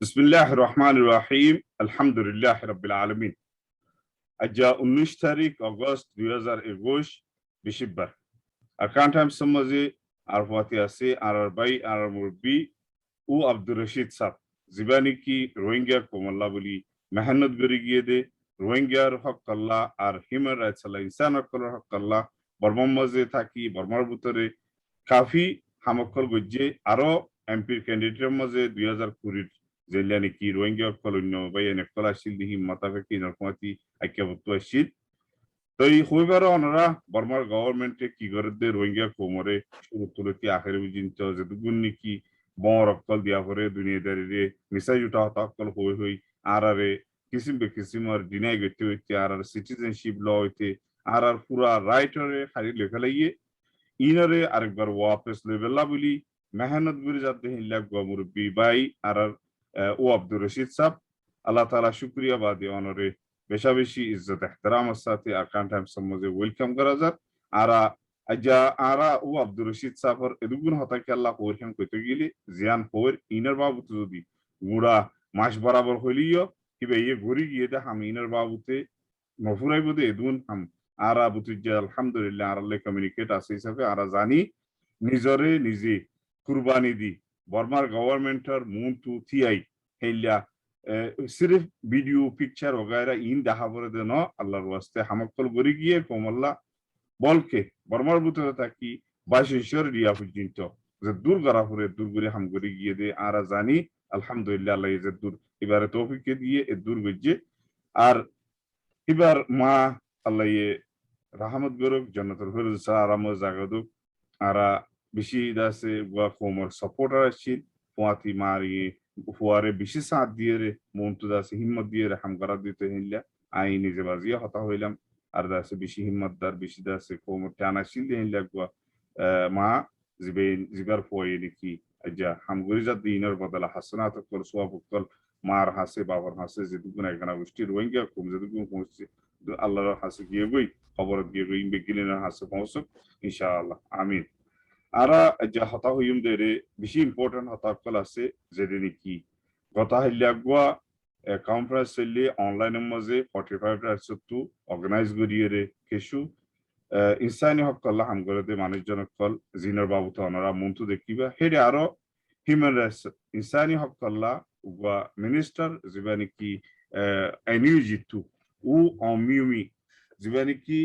বিসমিল্লাহির রহমানির রহিম আলহামদুলিল্লাহি রাব্বিল আলামিন। আজ 19 তারিখ অগস্ট 2021 বৃহস্পতিবার। আরাকান টাইমস সমাজে আরফাতি আছে আরবাই আরমুরবি ও আব্দুল রশিদ সাহেব জিবানি কি রোহিঙ্গা কোমল্লা বলি মেহনত করে গিয়ে দে রোহিঙ্গার হক আল্লাহ আর হিউম্যান রাইটস আল্লাহ ইনসান হক আল্লাহ বর্মার মাঝে থাকি বর্মার ভিতরে কাফি হামকল গজ্জে আরো এমপির ক্যান্ডিডেটের মাঝে 2020 জেলানি কি রোহিঙ্গা কলন্য বাই এনেকল আসিল দিহি মাতাফাকি নরমাতি আইক্যবত্ত আসিল তো এই হইবারও ওনারা বর্মার গভর্নমেন্টে কি করে দে রোহিঙ্গা কোমরে শুরু তুলে কি আখের পর্যন্ত যেটুকুন নাকি বড় অক্কল দিয়া করে দুনিয়াদারিরে মিসাই উঠা অক্কল হই আর কিসিম বে কিসিম আর ডিনাই গতে হইতে আর সিটিজেনশিপ ল হইতে আর পুরা রাইটরে খালি লেখা লাগিয়ে ইনারে আরেকবার ওয়াপস লেবেলা বলি মেহনত করে যাতে হিল্লা মুরব্বী বাই আর ও আব্দুল রশিদ সাহেব আল্লাহ তাআলা শুকরিয়া বাদে অনরে বেশা বেশি ইজ্জত এহতরামের সাথে আরাকান টাইমস সমাজে ওয়েলকাম করা যাক আরা ও আব্দুল রশিদ সাহেবের এদুগুন হতাকে আল্লাহ ওয়েলকাম করতে গেলে জিয়ান হোর ইনার বাবুতে যদি গুড়া মাস বরাবর হইলিও কিবে ইয়ে ঘুরি গিয়ে দে হাম ইনার বাবুতে নফুরাই বোধে এদুন হাম আরা বুতুজ্জা আলহামদুলিল্লাহ আরালে কমিউনিকেট আছে হিসাবে আরা জানি নিজরে নিজে কুরবানি দি বর্মার গভর্নমেন্টের মুন টু থিয়াই হেইলা সির্ফ ভিডিও পিকচার वगैरह ইন দেখা করে দেন আল্লাহর ওয়াস্তে হামকল গরি গিয়ে কোমল্লা বলকে বর্মার ভিতরে থাকি 22 রিয়া পর্যন্ত যে দূর গরাফুরে দূর করে হাম গরি গিয়ে দে আরা জানি আলহামদুলিল্লাহ আল্লাহ যে দূর এবারে তৌফিক দিয়ে এ দূর গজ্জে আর এবার মা আল্লাহ রহমত গরুক জান্নাতুল ফিরদৌস আরাম জাগাদুক আরা বেশি দাসে ওয়া কোমর সাপোর্টার আছে পোয়াতি মারি ফুয়ারে বেশি সাথ দিয়ে রে মন্টু দাসে হিম্মত দিয়ে রে হামগারা দিতে হিল্লা আই নিজে বাজিয়া হতা হইলাম আর দাসে বেশি হিম্মতদার বেশি দাসে কোমর টানা শিল দিয়ে হিল্লা গো মা জিবার ফয়ে নাকি আজ্জা হামগরি জাত দিনের বদলা হাসনাত কল সওয়াব কল মার হাসে বাবার হাসে যেটুকুন একখানা গোষ্ঠী রোহিঙ্গা কম যেটুকুন পৌঁছছে আল্লাহর হাসে গিয়ে গই খবর দিয়ে গই বেগিলের হাসে পৌঁছক ইনশাআল্লাহ আমিন আরা যে হতা হইম দেরে বেশি ইম্পর্টেন্ট হতা কল আছে যেটি নাকি গতা হিল্লাগুয়া কনফারেন্স চললে অনলাইনের মাঝে 45 রাইটস টু অর্গানাইজ করিয়ে রে কেশু ইনসানি হক আল্লাহ হামগরদে মানুষজন কল জিনার বাবুতে অনারা মন্তু দেখিবা হেডে আরো হিউম্যান রাইটস ইনসানি হক আল্লাহ উগা মিনিস্টার জিবানি কি এনিউ জিতু ও অমিউমি জিবানি কি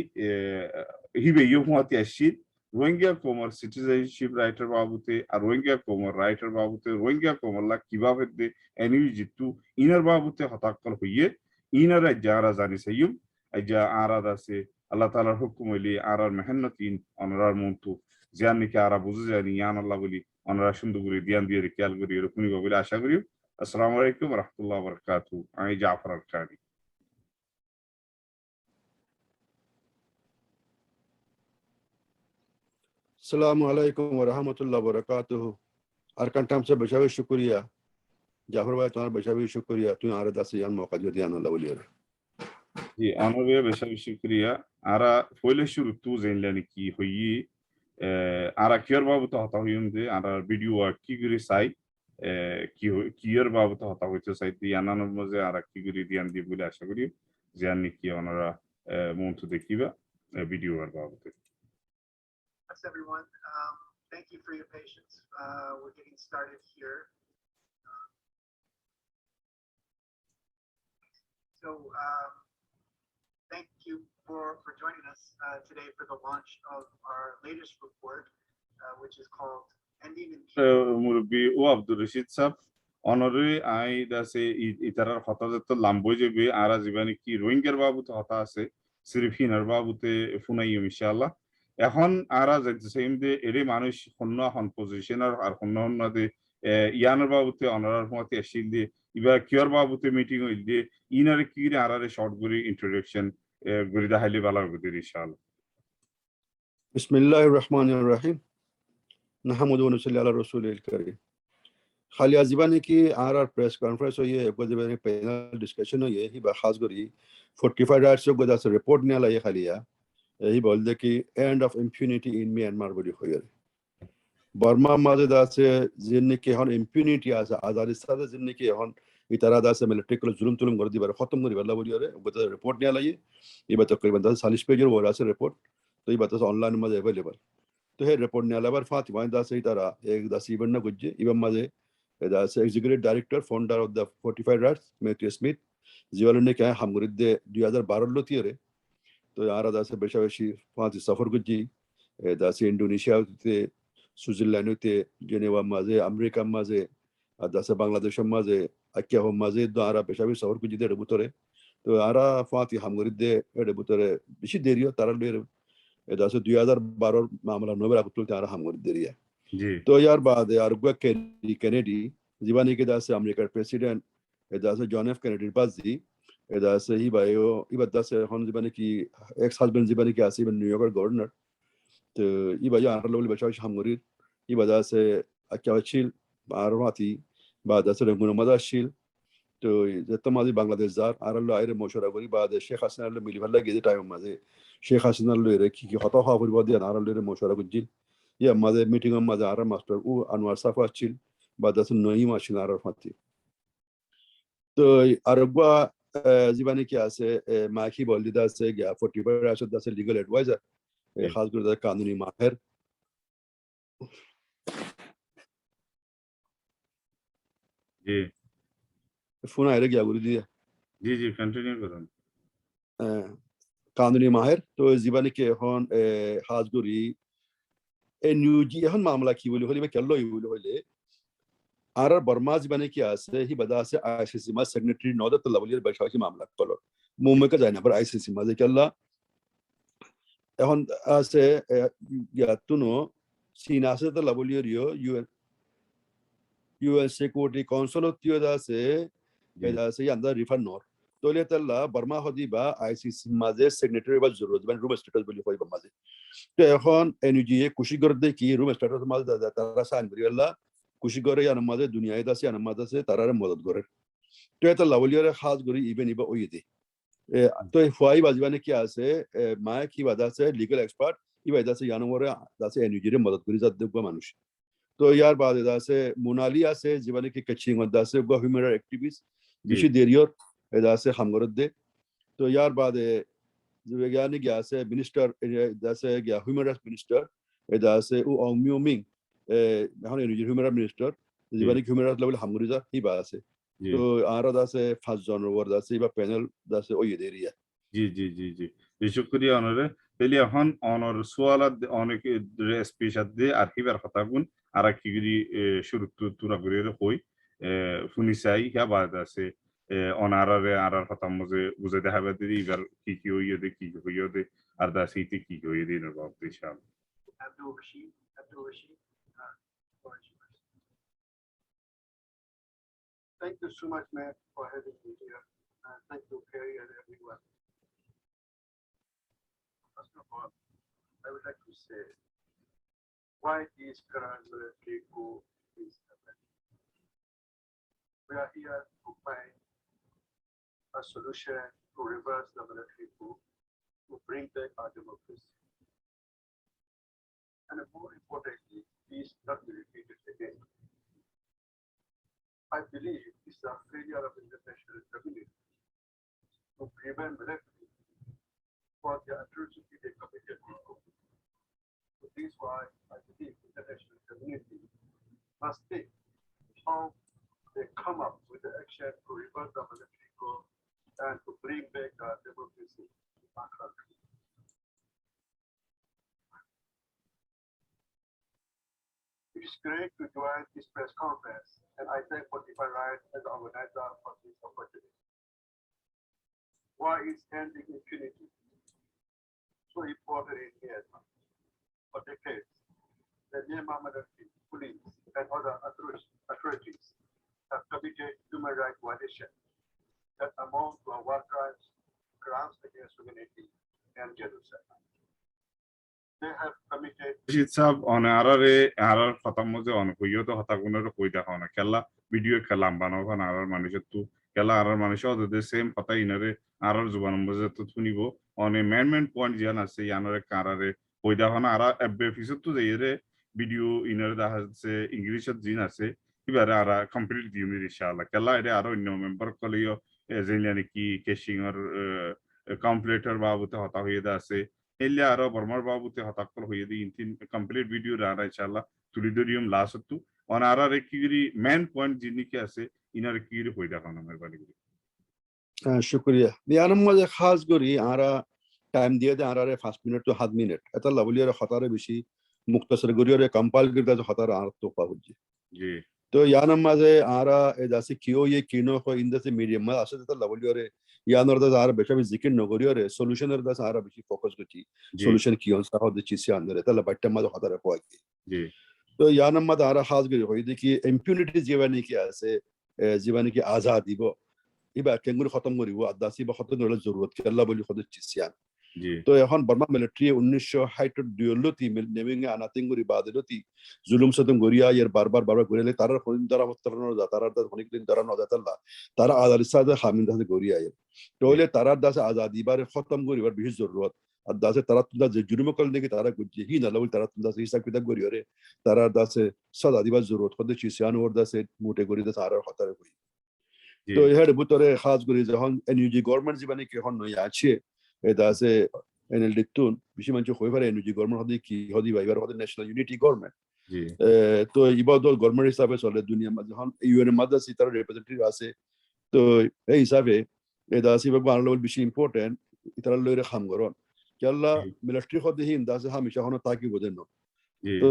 হিবে ইউমাতি আসিদ রোহিঙ্গা কোমর সিটিজেনশিপ রাইটার বাবুতে আর রোহিঙ্গা কোমর রাইটার বাবুতে রোহিঙ্গা কোমরলা কিভাবে দে এনিউ জিতু ইনার বাবুতে হতাকল হইয়ে ইনার যারা জানি সাইয়ুম আইজা আরাদ আছে আল্লাহ তাআলার হুকুম হইলি আরার মেহনতিন অনরার মন্তু জিয়ান নিকে আরা বুঝে জানি ইয়ান আল্লাহ বলি অনরা সুন্দর করে ধ্যান দিয়ে খেয়াল করি এরকমই বলে আশা করি আসসালামু আলাইকুম ওয়া রাহমাতুল্লাহি ওয়া বারাকাতুহু আমি জাফর আল-কারি अस्सलामु अलैकुम व रहमतुल्लाहि व बरकातुहू अरकान टाइम से बचावे शुक्रिया जाफर भाई तुम्हारा बचावे शुक्रिया तुम आरे दास यान मौका दिया दिया अल्लाह वली जी आनवे बचावे शुक्रिया आरा पहले शुरू तू जेनलानी की हुई आरा कियर बाबू तो हता हुई दे आरा वीडियो की गरी साई कियर बाबू तो हता हुई तो साई दी आनन मजे आरा की गरी दियान दी बोले आशा करी जानी की ओनरा मोंटू देखिबा वीडियो बाबू ते everyone. Thank you for your patience. We're getting started here. Thank you for joining us today for the launch of our latest report, which is called Ending Impunity. Murabbi o Abdul Rashid sahab, honorary I dase itarar hota jato lambo jebe ara jibani ki Rohingya babu to hota ase sirf hinar babu te funayum inshallah. এখন আরা যাইতেছে এমদে এরে মানুষ হন্য হন পজিশনার আর হন্য দে ইয়ানের বাবুতে অনারার মতে আসিল দে ইবা কিয়ার বাবুতে meeting হইল দে ইনারে কি রে আরারে short করে ইন্ট্রোডাকশন গরি দাহাইলে ভালো হবে ইনশাআল্লাহ বিসমিল্লাহির রহমানির রহিম নাহমাদু ওয়া নুসাল্লি আলা রাসূলিল কারীম খালি আজবানি কি আরার প্রেস কনফারেন্স হইয়ে গজবানি প্যানেল ডিসকাশন হইয়ে হিবা খাস করি 45 রাইটস গদাস রিপোর্ট নিয়া লাই খালিয়া এই বলতে কি end of impunity in Myanmar বলি হয়ে বর্মা মাঝে আছে যিনি কি এখন ইম্পিউনিটি আছে আজাদির সাথে যিনি কি এখন इतारा दास मिलिट्री को जुल्म तुलम कर दी बार खत्म करी वाला बोलियो रे बता रिपोर्ट नहीं आला ये बात तकरीबन 40 पेज और वाला से रिपोर्ट तो ये बात ऑनलाइन में अवेलेबल तो है रिपोर्ट नहीं आला बार फातिमा दास इतारा एक दास इवन ना गुज्जे इवन माजे दास executive director founder of the Fortify Rights Matthew Smith जीवन ने क्या हम गुरिदे 2012 लो थी रे तो यार दास बेशावेशी फाति सफर गुज्जी दास इंडोनेशिया ते स्विट्जरलैंड ते जेनेवा माजे अमेरिका माजे दास बांग्लादेश माजे अक्या हो माजे दो आरा बेशावी सफर गुज्जी दे बुतरे तो आरा फाति हम गुरिदे एडे बुतरे बिशी देरियो तारा ले दास 2012 मामला नोबेल अब्दुल तारा हम गुरिदे रिया जी तो यार बाद यार गुआ कैनेडी जीवानी के दास अमेरिका प्रेसिडेंट दास जॉन एफ कैनेडी बाजी दास ही बायो इबा दास हन जीवानी की एक्स हस्बैंड जीवानी की आसी न्यूयॉर्क गवर्नर तो ये बायो आर लोग बचाव हम गुरिद इबा दास अक्या चिल आरवाती बाद दास रंगुन मदाशिल तो तमाजी बांग्लादेश जार आर लो आइरे मोशरा गुरी बाद शेख हसन लो मिली भल्ला गेदे टाइम माजे शेख हसन लो रे की हतो हा गुरी बाद आर लो रे मोशरा गुजिल या माजे मीटिंग में माजे आरा मास्टर उ अनवर सफा चिल बाद दास नई माशिन आर फाती तो अरबा जीवानी क्या से माखी बोली दास गया 45 राशद दास लीगल एडवाइजर खास कर कानूनी माहिर जी फोन आए गया गुरु जी जी जी कंटिन्यू करो कानूनी माहिर तो जीवानी के हन खास गुरी एनयूजी हन मामला की बोली होली में कल्लो ही बोली होली आर बर्मा जीवानी की आसे ही बदा से आईसीसी मा सेक्रेटरी नौदत लवलियर बैठाव की मामला कलो मुंबई का जाना पर आईसीसी मा कल्ला हन आसे या तुनो सीना से तो लवलियर यो यूएन सिक्योरिटी काउंसिल तियो दासे दासे अंदर रिफंड नोर तो ले तल्ला बर्मा होदी बा आईसीसी माजे सिग्नेटरी बा जरूरत बन रूम स्टेटस बोली होई बमाजे तो এখন এনজিএ খুশি করতে কি রুম স্ট্যাটাস মাঝে দাদা তারা সাইন করিলা খুশি করে ইয়ার মাঝে দুনিয়ায় দাসি ইয়ার মাঝে আছে তারারে মদত করে তো এটা লাভলিয়ারে খাস করি ইভেন ইবা ওই দে তো ফুয়াই বাজবানে কি আছে মায় কি বাদা আছে লিগ্যাল এক্সপার্ট ইবা দাসে ইয়ানমরে দাসে এনজিএ রে মদত করি যাতে গো মানুষ তো ইয়ার বাদে দাসে মোনালি আছে জীবনে কি কচিং দাসে গো হিউম্যান রাইট অ্যাক্টিভিস্ট বেশি দেরিয়র দাসে হামগরত দে তো ইয়ার বাদে यानी क्या से मिनिस्टर जैसे क्या ह्यूमन राइट्स मिनिस्टर जैसे वो ऑंगम्योमिंग हम human rights minister Jiwani human rights level हम गुरिजा ही बात से तो आरा दासे फर्स्ट जन ओवर दासे इबा पैनल दासे ओ ये दे रही है जी जी जी जी शुक्रिया ऑनर पहले हन ऑनर सवाल ऑनर के स्पीच दे आर्किवर खतागुन आरा की शुरू तुरा गुरेर होई फुनिसाई क्या बात से ऑनर आरा खतम मुझे मुझे देहावे दे इधर की हुई है दे की हुई है दे अर्धा सीटी की हुई है दे नवाब देशाल Abdul Rasheed, thank you so much, Matt, for having me here. Thank you, Perry, and everyone. First of all, I would like to say why this current military coup is happening. We are here to find a solution to reverse the military coup, to bring back our democracy. And more importantly, peace not be repeated again. I believe it's a failure of international community to prevent military for the atrocity they committed before. So this is why I believe international community must think how they come up with the action to reverse the military coup and to bring back democracy in our country. It is great to join this press conference, and I thank Fortify Rights as the organizer for this opportunity. Why is ending impunity so important in Myanmar? For decades, the Myanmar military, police, and other authorities have committed human rights violations that amount to war crimes, crimes against humanity, and genocide. They have committed. Rasheed साहब on आरार खत्म मुझे on हुई तो हता गुनर कोई देखा ना केला वीडियो केला बानो का आरार मानुष्य तू केला आरार मानुष्य तो the same पता ही नरे आरार जुबान मुझे तो थुनी वो on amendment point जिया से यानरे कारारे कोई देखा ना आरार एब्बे फिसत तो जाइए रे वीडियो इनर दाह से इंग्लिश जीना से ibare ara complete diumir inshallah kala ere aro no member koliyo ezelani ki caching or calculator babute hata hoye da ase elle aro Burma babute hata kol hoye di intin complete video rara inshallah tulidorium lasattu on ara rekiri main point jinni ke ase inar kiri hoida kana merbani শুক্রিয়া মিয়ানম মাঝে খাস করি আরা time দিয়ে দেয় আরারে 5 minute to 7 minute এটা লাভলিয়ারে খতারে বেশি Muktsar গরিয়রে compile করতে যে খতারে আর তো পাবজি জি তো ইয়ানম মাঝে আরা এদাসি কিও ইয়ে কিনো কো ইনদাসি মিডিয়াম মা আসলে তো লাভলিয়ারে ইয়ানর দা আর বেশি জিকির নগরিয়রে সলিউশনের দা আরা বেশি ফোকাস করছি সলিউশন কি অন সাহ দিছি সি আন্দরে তাহলে বাট্টা মাঝে খতারে কোয়া জি তো ইয়ানম মাঝে আরা খাস করি হই দেখি ইম্পিউনিটি জীবনে কি আছে জীবনে কি আজাদি বো ইবা কেঙ্গুরি খতম করিব আদাসি বা খতম হলে জরুরত কেল্লা বলি খদ চিসিয়ান তো এখন বর্মা মিলিটারি 1960 দুয়লতি নেমিং আনাতিঙ্গুরি বাদলতি জুলুম সদম গরিয়া ইয়ার বারবার গরিয়ালে তার খনিন দ্বারা মতরন দা তার দা খনিকলিন দ্বারা নদাতাল্লা তার আদালিসাদে হামিন দাসে গরিয়া ইয়ার তোলে তার দাসে আজাদি বারে খতম করিবার বিশেষ জরুরত আদাসে তারা তুদা যে জুলুম কল নেকি তারা গুজি হি না লবল তারা তুদা হিসাব কিতাব গরিয়রে তারা দাসে সাদা দিবার জরুরত খদ চিসিয়ান ওর দাসে মোটে গরি দাসে আর খতরে কই তো এর ভিতরে খাস করি যখন এনইউজি গভর্নমেন্ট জীবনে কি হন নয় আছে এটা আছে এনএলডি তুন বেশি মানুষ হয়ে পারে এনইউজি গভর্নমেন্ট হদি কি হদি বা এবার হদি ন্যাশনাল ইউনিটি গভর্নমেন্ট তো ইবাদল গভর্নমেন্ট হিসাবে চলে দুনিয়া মাঝে যখন ইউএন মাদ্রাসি তার রিপ্রেজেন্টেটিভ আছে তো এই হিসাবে এটা আছে বা বাংলা বেশি ইম্পর্টেন্ট ইতারা লইরে খাম করন কেল্লা মিলিটারি হদি হিন দাসে হামেশা হন তাকি বোঝেন তো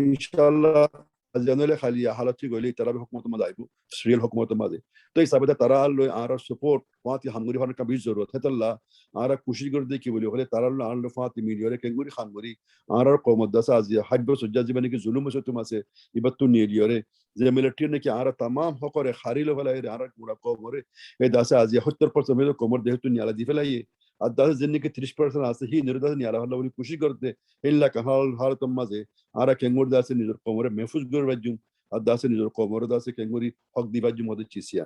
ইনশাআল্লাহ জানলে খালি হালাতি গলি তারা হুকুমত মা যাইবো সিরিয়াল হুকুমত মা দে তো এই সাবেদা তারা লই আর সাপোর্ট ফাতি হামগুরি ফান কাবি জরুরত হেতাল্লাহ আর কোশিশ করে দেখি বলি হলে তারা আর ফাতি মিলিয়রে কেঙ্গুরি খানগুরি আর কওমত দাসা আজি হাজব সুজ্জা জীবনে কি জুলুম সতুম আছে ইবাতু নিলিয়রে যে মিলিটারি নাকি আর तमाम হকরে খারিল ফলাই আর পুরা কমরে এই দাসা আজি 70% মেদ কমর দেহতু নিয়ালা দি ফেলাই আর দাসা জিন্নি কি 30% আছে হি নিরদাস নিয়ালা হলো বলি কোশিশ করতে ইল্লা কাহাল হালত মাঝে আর কেঙ্গুর দাসে নিজের কমরে মেহফুজ করে বাজুম আর দাসে নিজের কমরে দাসে কেঙ্গুরি হক দি বাজুম হতে চিসিয়া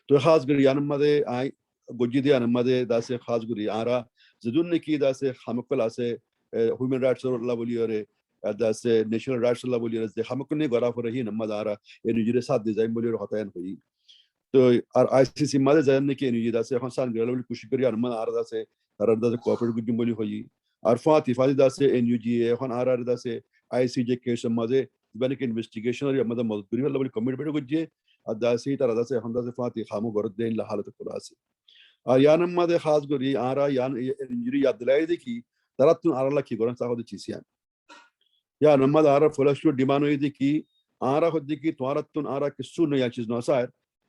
তো খাস করি ইয়ানম মাঝে আই গজি দি ইয়ানম মাঝে দাসে খাস করি আরা যদুন নাকি দাসে খামকল আছে হিউম্যান রাইটস লা বলিয়রে দাসে ন্যাশনাল রাইটস লা বলিয়রে যে খামকল নি গরা ফরে হি নমাজ আরা এনুজিরে সাথ দি যাই বলিয়রে হতায়ন হই তো আর আইসিসি মাঝে জানেন নাকি এনুজি দাসে এখন সান গলা বলি কুশি করি ইয়ানম আর দাসে তার দাসে কোঅপারেট গুজুম বলি হই আর ফাতি দাসে এনইউজি এখন আর দাসে আইসিজে কেস মাঝে বানিক ইনভেস্টিগেশন আর আমাদের মদত করি বলি কমিটমেন্ট গুজে আর দাসে তারা দাসে এখন দাসে ফাতি খামু গরদ দেন লা হালত করা আছে আর ইয়ানম মাঝে খাস করি আর ইয়ান ইনজুরি ইয়াদ লাই দেখি তারা তুন আর লা কি করেন সাহদ চিসিয়ান ইয়ানম মাঝে আর ফলাশু ডিমান্ড হই দেখি আর হদি কি তোরা তুন আর কিছু নয়া চিজ না স্যার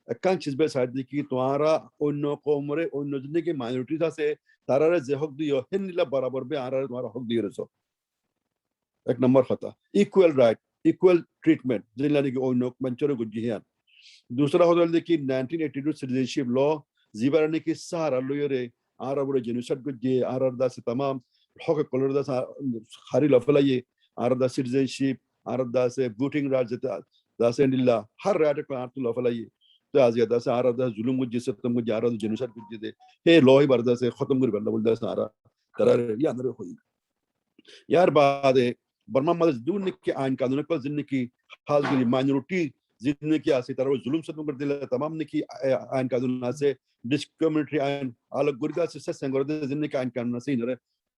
একখান চিজ বে সাইড দেখি তোরা অন্য কমরে অন্য জিনিকে মাইনরিটিস আছে তারারে যে হক দিও হেনলা বরাবর বে আর তোমার হক দিয়ে রেছো এক নম্বর কথা ইকুয়াল রাইট ইকুয়াল ট্রিটমেন্ট যেলা নাকি অন্য মঞ্চরে গুজিয়ান दूसरा হলো দেখি 1982 সিটিজেনশিপ ল জিবারে নাকি সারা লয়রে আর বড় জেনোসাইড গুজি আর দাসে तमाम হক কলর দাস খারি লফলাই আর দা সিটিজেনশিপ আর দাসে ভোটিং রাইট দাসে নিল্লা হর রাইট কো আর লফলাই তো আজ দাসে আর দাস জুলুম গুজি সতম গুজি আর জেনোসাইড গুজি দে হে লয় বার দাসে খতম করি বল দাস আর তারা ইয়ানরে হই यार बाद बर्मा मदद दून के आइन कानून को जिन की हाल की माइनॉरिटी जिन की आसी तरह जुल्म से कर दिला तमाम ने की आइन कानून से डिस्क्रिमिनेटरी आइन अलग गुरगा से संगर दे जिन के आइन कानून से इधर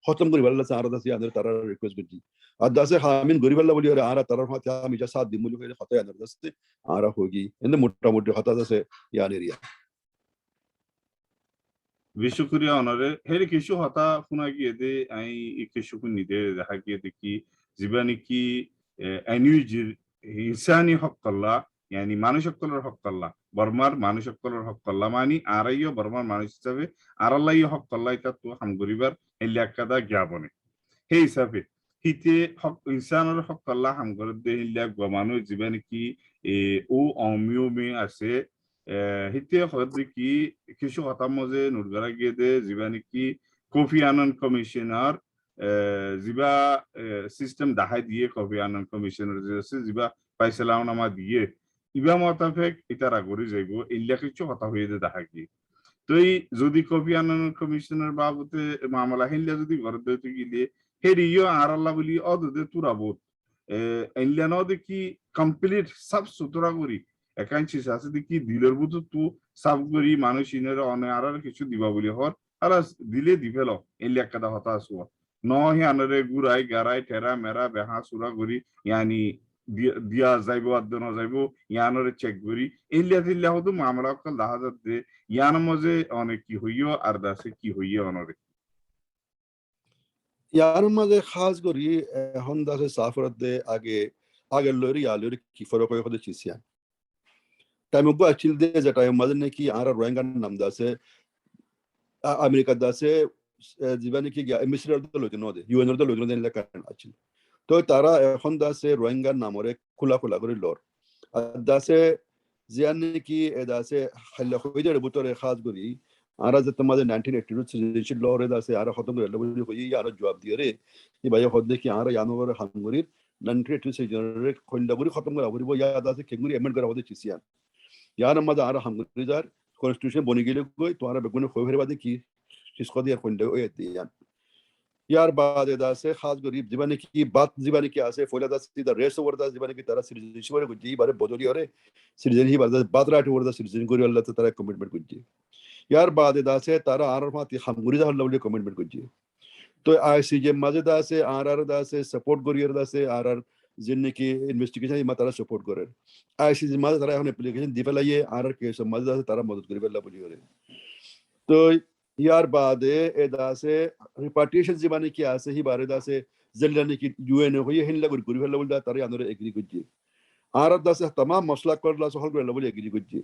खत्म करी वाला सारा दस यार तरह रिक्वेस्ट की अदा से हामिन गरी वाला बोलियो आरा तरह क्या मिजा साथ दी मुल्क खता यार दस से आरा होगी इन मोटा मोटे खता से यार area Vishukuriya onore heri kishu hata funa giyede ai ikishu kunide daha giyede ki zibani ki enujir insani haqqalla yani মানুষ হকগুলোর হকল্লা বর্মার মানুষ হকগুলোর হকল্লা মানে আরাইও বর্মার মানুষ হিসাবে আরাল্লাইও হকল্লা এটা তো হামগরিবার এলাকাদা জ্ঞাপনে সেই হিসাবে হিতে হক ইনসানের হকল্লা হামগরদে ইলাক গমানো জীবনে কি ও অমিয়মে আছে হিতে হদি কি কিছু কথা মজে নুরগারা গিয়ে জীবানি কি কোফি আনান কমিশনার জিবা সিস্টেম দাহাই দিয়ে কোফি আনান কমিশনার যে আছে জিবা পাইসালাম নামা দিয়ে ইবা মোতাবেক ইতারা গরি যাইব ইল্লা কিছু কথা হয়ে দে দেখা কি তো এই যদি কোফি আনান কমিশনার বাবতে মামলা হিল্লা যদি ঘর দিতে গিয়ে হেরিও আর আল্লাহ বলি অদদে তুরাবত এলিয়ানো দেখি কমপ্লিট সাব সুতরা করি একাঞ্চি আছে দেখি দিলের বুতো তু সাব করি মানুষ ইনের অনে আর কিছু দিবা বলি হর আর দিলে দিবেল এলিয়া কাদা হতা আসুয়া নহি আনরে গুড়াই গারাই টেরা মেরা বেহা সুরা করি ইয়ানি দিয়া যাইব আদন যাইব ইয়ানরে চেক করি এলিয়া দিল্লা হতো মামলা কল দাহাজাত দে ইয়ান মজে অনেক কি হইও আর দাসে কি হইও অনরে ইয়ার মাঝে খাস করি এখন দাসে সাফরত দে আগে লরি আলুরি কি ফরক হয়ে হতে চিসিয়া টাইম গো আচিল দে যে টাইম মাঝে নাকি আর রোহিঙ্গার নাম দাসে আমেরিকা দাসে জীবনে কি মিসরের দল হইতে নদে ইউএনের দল হইতে লেখা আচিল তো তারা এখন দাসে রোহিঙ্গার নামরে খোলা খোলা করে লর দাসে জিয়ান নাকি দাসে খাইলা হইদের ভিতরে খাস করি আর যে তোমাদের 1982 সিটিজেনশিপ ল রে দাসে আর খতম করে লবলি কই আর জবাব দিয়ে রে এই ভাই হদ দেখি আর ইয়ানোর হাঙ্গুরির 1982 সিটিজেনশিপ খইলা করে খতম করা করিব ইয়া দাসে কেঙ্গুরি এমেন্ড করা হতে চিসিয়ান ইয়ার মাঝে আর হাঙ্গুরি যার কনস্টিটিউশন বনি গেলে কই তো আর বেগুনে খই ফেরবা দেখি সিসকো দিয়ে খইলা ওই দিয়ান ইয়ার বাদে দাসে খাস গরিব জীবনে কি বাত জীবনে কি আছে ফলে দাসে দা রেস ওভার দাস জীবনে কি তারা সিটিজেনশিপ করে গজি বারে বদলি ওরে সিটিজেনশিপ বাদ Baat right over the citizen করি আল্লাহ তো তারা কমিটমেন্ট গজি ইয়ার বাদে দাসে তারা আর মাতি হামগুরি দা আল্লাহ বলে কমিটমেন্ট গজি তো আইসিজে মাঝে দাসে আর দাসে সাপোর্ট করিয়ার দাসে আর जिनने की इन्वेस्टिगेशन इमा तारा सपोर्ट करे आईसीजी माजे तारा এখন অ্যাপ্লিকেশন দিবেলাইয়ে আর কেস মাঝে দাসে তারা মদত করি বেলা বলি করে তো ইয়ার বাদে এ দাসে রিপার্টিশন জীবনে কি আছে হি বারে দাসে জেলানে কি ইউএন হইয়ে হিনলা করি ফেলা বলদা তারা আন্দরে এগ্রি করজি আর দাসে तमाम মসলা করলা সহল করে বলে এগ্রি করজি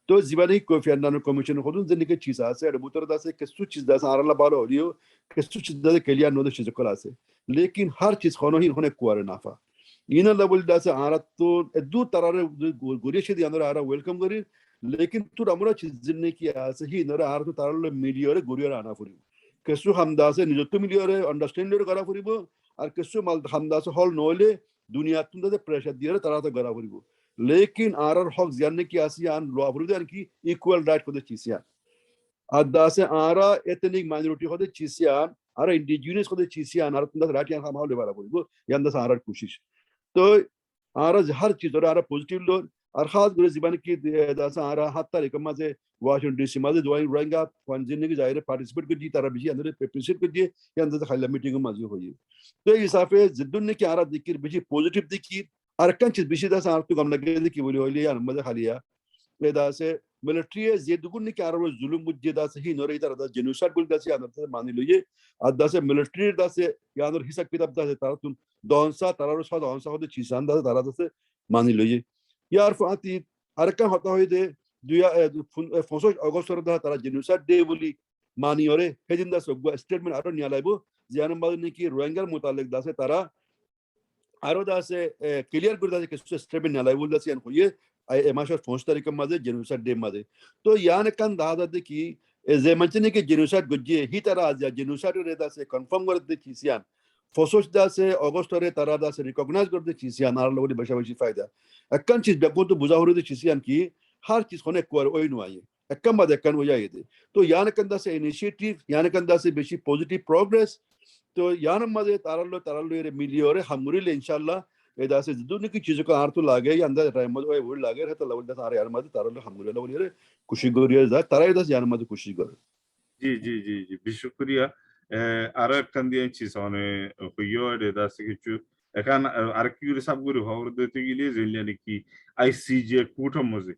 তো জীবনে কোফি আন্নান কমিশন হদুন জেনে কি চিজ আছে আর বুতর দাসে কিছু চিজ দাসে আরলা বারো হলিও কিছু চিজ দাসে কেলিয়া নো চিজ কল আছে लेकिन हर चीज खनो ही होने कुआरे नाफा इन लेवल दासे आरा तो दु तारारे गुरिये छे दिया आरा वेलकम करी लेकिन तू हमरा चीज जिन्ने की আছে হি নরে আর তো তারলে মিডিয়ারে গরিয়ার আনা ফুরিব কিছু হামদাসে নিজত্ব মিডিয়ারে আন্ডারস্ট্যান্ডের করা ফুরিব আর কিছু মাল হামদাসে হল নইলে দুনিয়া তুন্দে প্রেসার দিয়ে তারা তো করা ফুরিব लेकिन আর হক জাননে কি আসিয়ান লো ফুরিব আর কি ইকুয়াল রাইট করে চিসিয়া আর দাসে আরা এথনিক মাইনরিটি হতে চিসিয়ান আর ইন্ডিজিনাস হতে চিসিয়ান আর তুন্দে রাইট ইয়ান খামাও লেবারা ফুরিব ইয়ান দাস আরার কোশিশ তো আর हर चीज और पॉजिटिव लो और खास गुरे जीवन की दासा आरा हाथ तारीख माजे वाशिंगटन डीसी माजे जो रोहिंगा फंजिने की जाहिर पार्टिसिपेट कर दी तारा बिजी अंदर पेप्रेसिट कर दिए या अंदर खाली मीटिंग माजे होई तो इस हिसाब से जिद्दुन ने की आरा दिकिर बिजी पॉजिटिव दिकी और कन चीज बिजी दासा आर तो गम लगे दिकी बोली होली या मजे खालिया ले दासे मिलिट्री जे दुगुन ने की आरा जुलुम मुज्जे दासे ही नोरे इधर दा जेनोसाइड बोल दासे अंदर मान लियो আর দাসে মিলিটারি দাসে ইয়ানোর হিসাব কিতাব দাসে তারা তুন দনসা তারার সাথে দনসা হতে চিসান দাসে তারা দাসে মানি লইয়ে ইয়ার ফাতি আরেকটা হতা হই দে 25 আগস্ট র তারা জেনোসাইড ডে বলি মানি ওরে হেদিন দাসে স্টেটমেন্ট আরো নিয়া লাইবো জিয়ান বাদ নাকি রোহিঙ্গার মোতালেক দাসে তারা আরো দাসে ক্লিয়ার করে দাসে কিছু স্টেটমেন্ট নিয়া লাইবো দাসে আন হইয়ে এ মাসের 5 তারিখ মাঝে জেনোসাইড ডে মাঝে তো ইয়ান কান দাদা দে কি যে মানচিনে কি জেনোসাইড গজিয়ে হি তারা আজ জেনোসাইড রে দাসে কনফার্ম করে দে চিসিয়ান ফসোস দাসে অগস্ট রে তারা দাসে রিকগনাইজ করে দে চিসিয়ান আর লগলি বেশি বেশি ফায়দা একখান চিজ দেখো তো বুঝা হরে দে চিসিয়ান কি हर चीज होने কোয়ার ওই নয় একখান বাদ একখান হয়ে যায় দে তো ইয়ান কান দাসে ইনিশিয়েটিভ ইয়ান কান দাসে বেশি পজিটিভ প্রোগ্রেস তো ইয়ান মাঝে তারালো রে মিলিয়রে হামুরিলে ইনশাআল্লাহ ए दासे दुनिया की चीजों का आर्थ लागे या अंदर रहमत होए वो लागे रहता लवल दास आरे यार मत तारलो हमगुले लवल रे खुशी गोरिया जा ताराय दास यार मत खुशी गोर জি শুকরিয়া আর একখান দিয়ে চিজ মানে হইও রে দাসে কিছু এখান আর কি করে সব করে খবর দিতে গেলে জেলিয়া নাকি আইসিজে কোর্ট মজে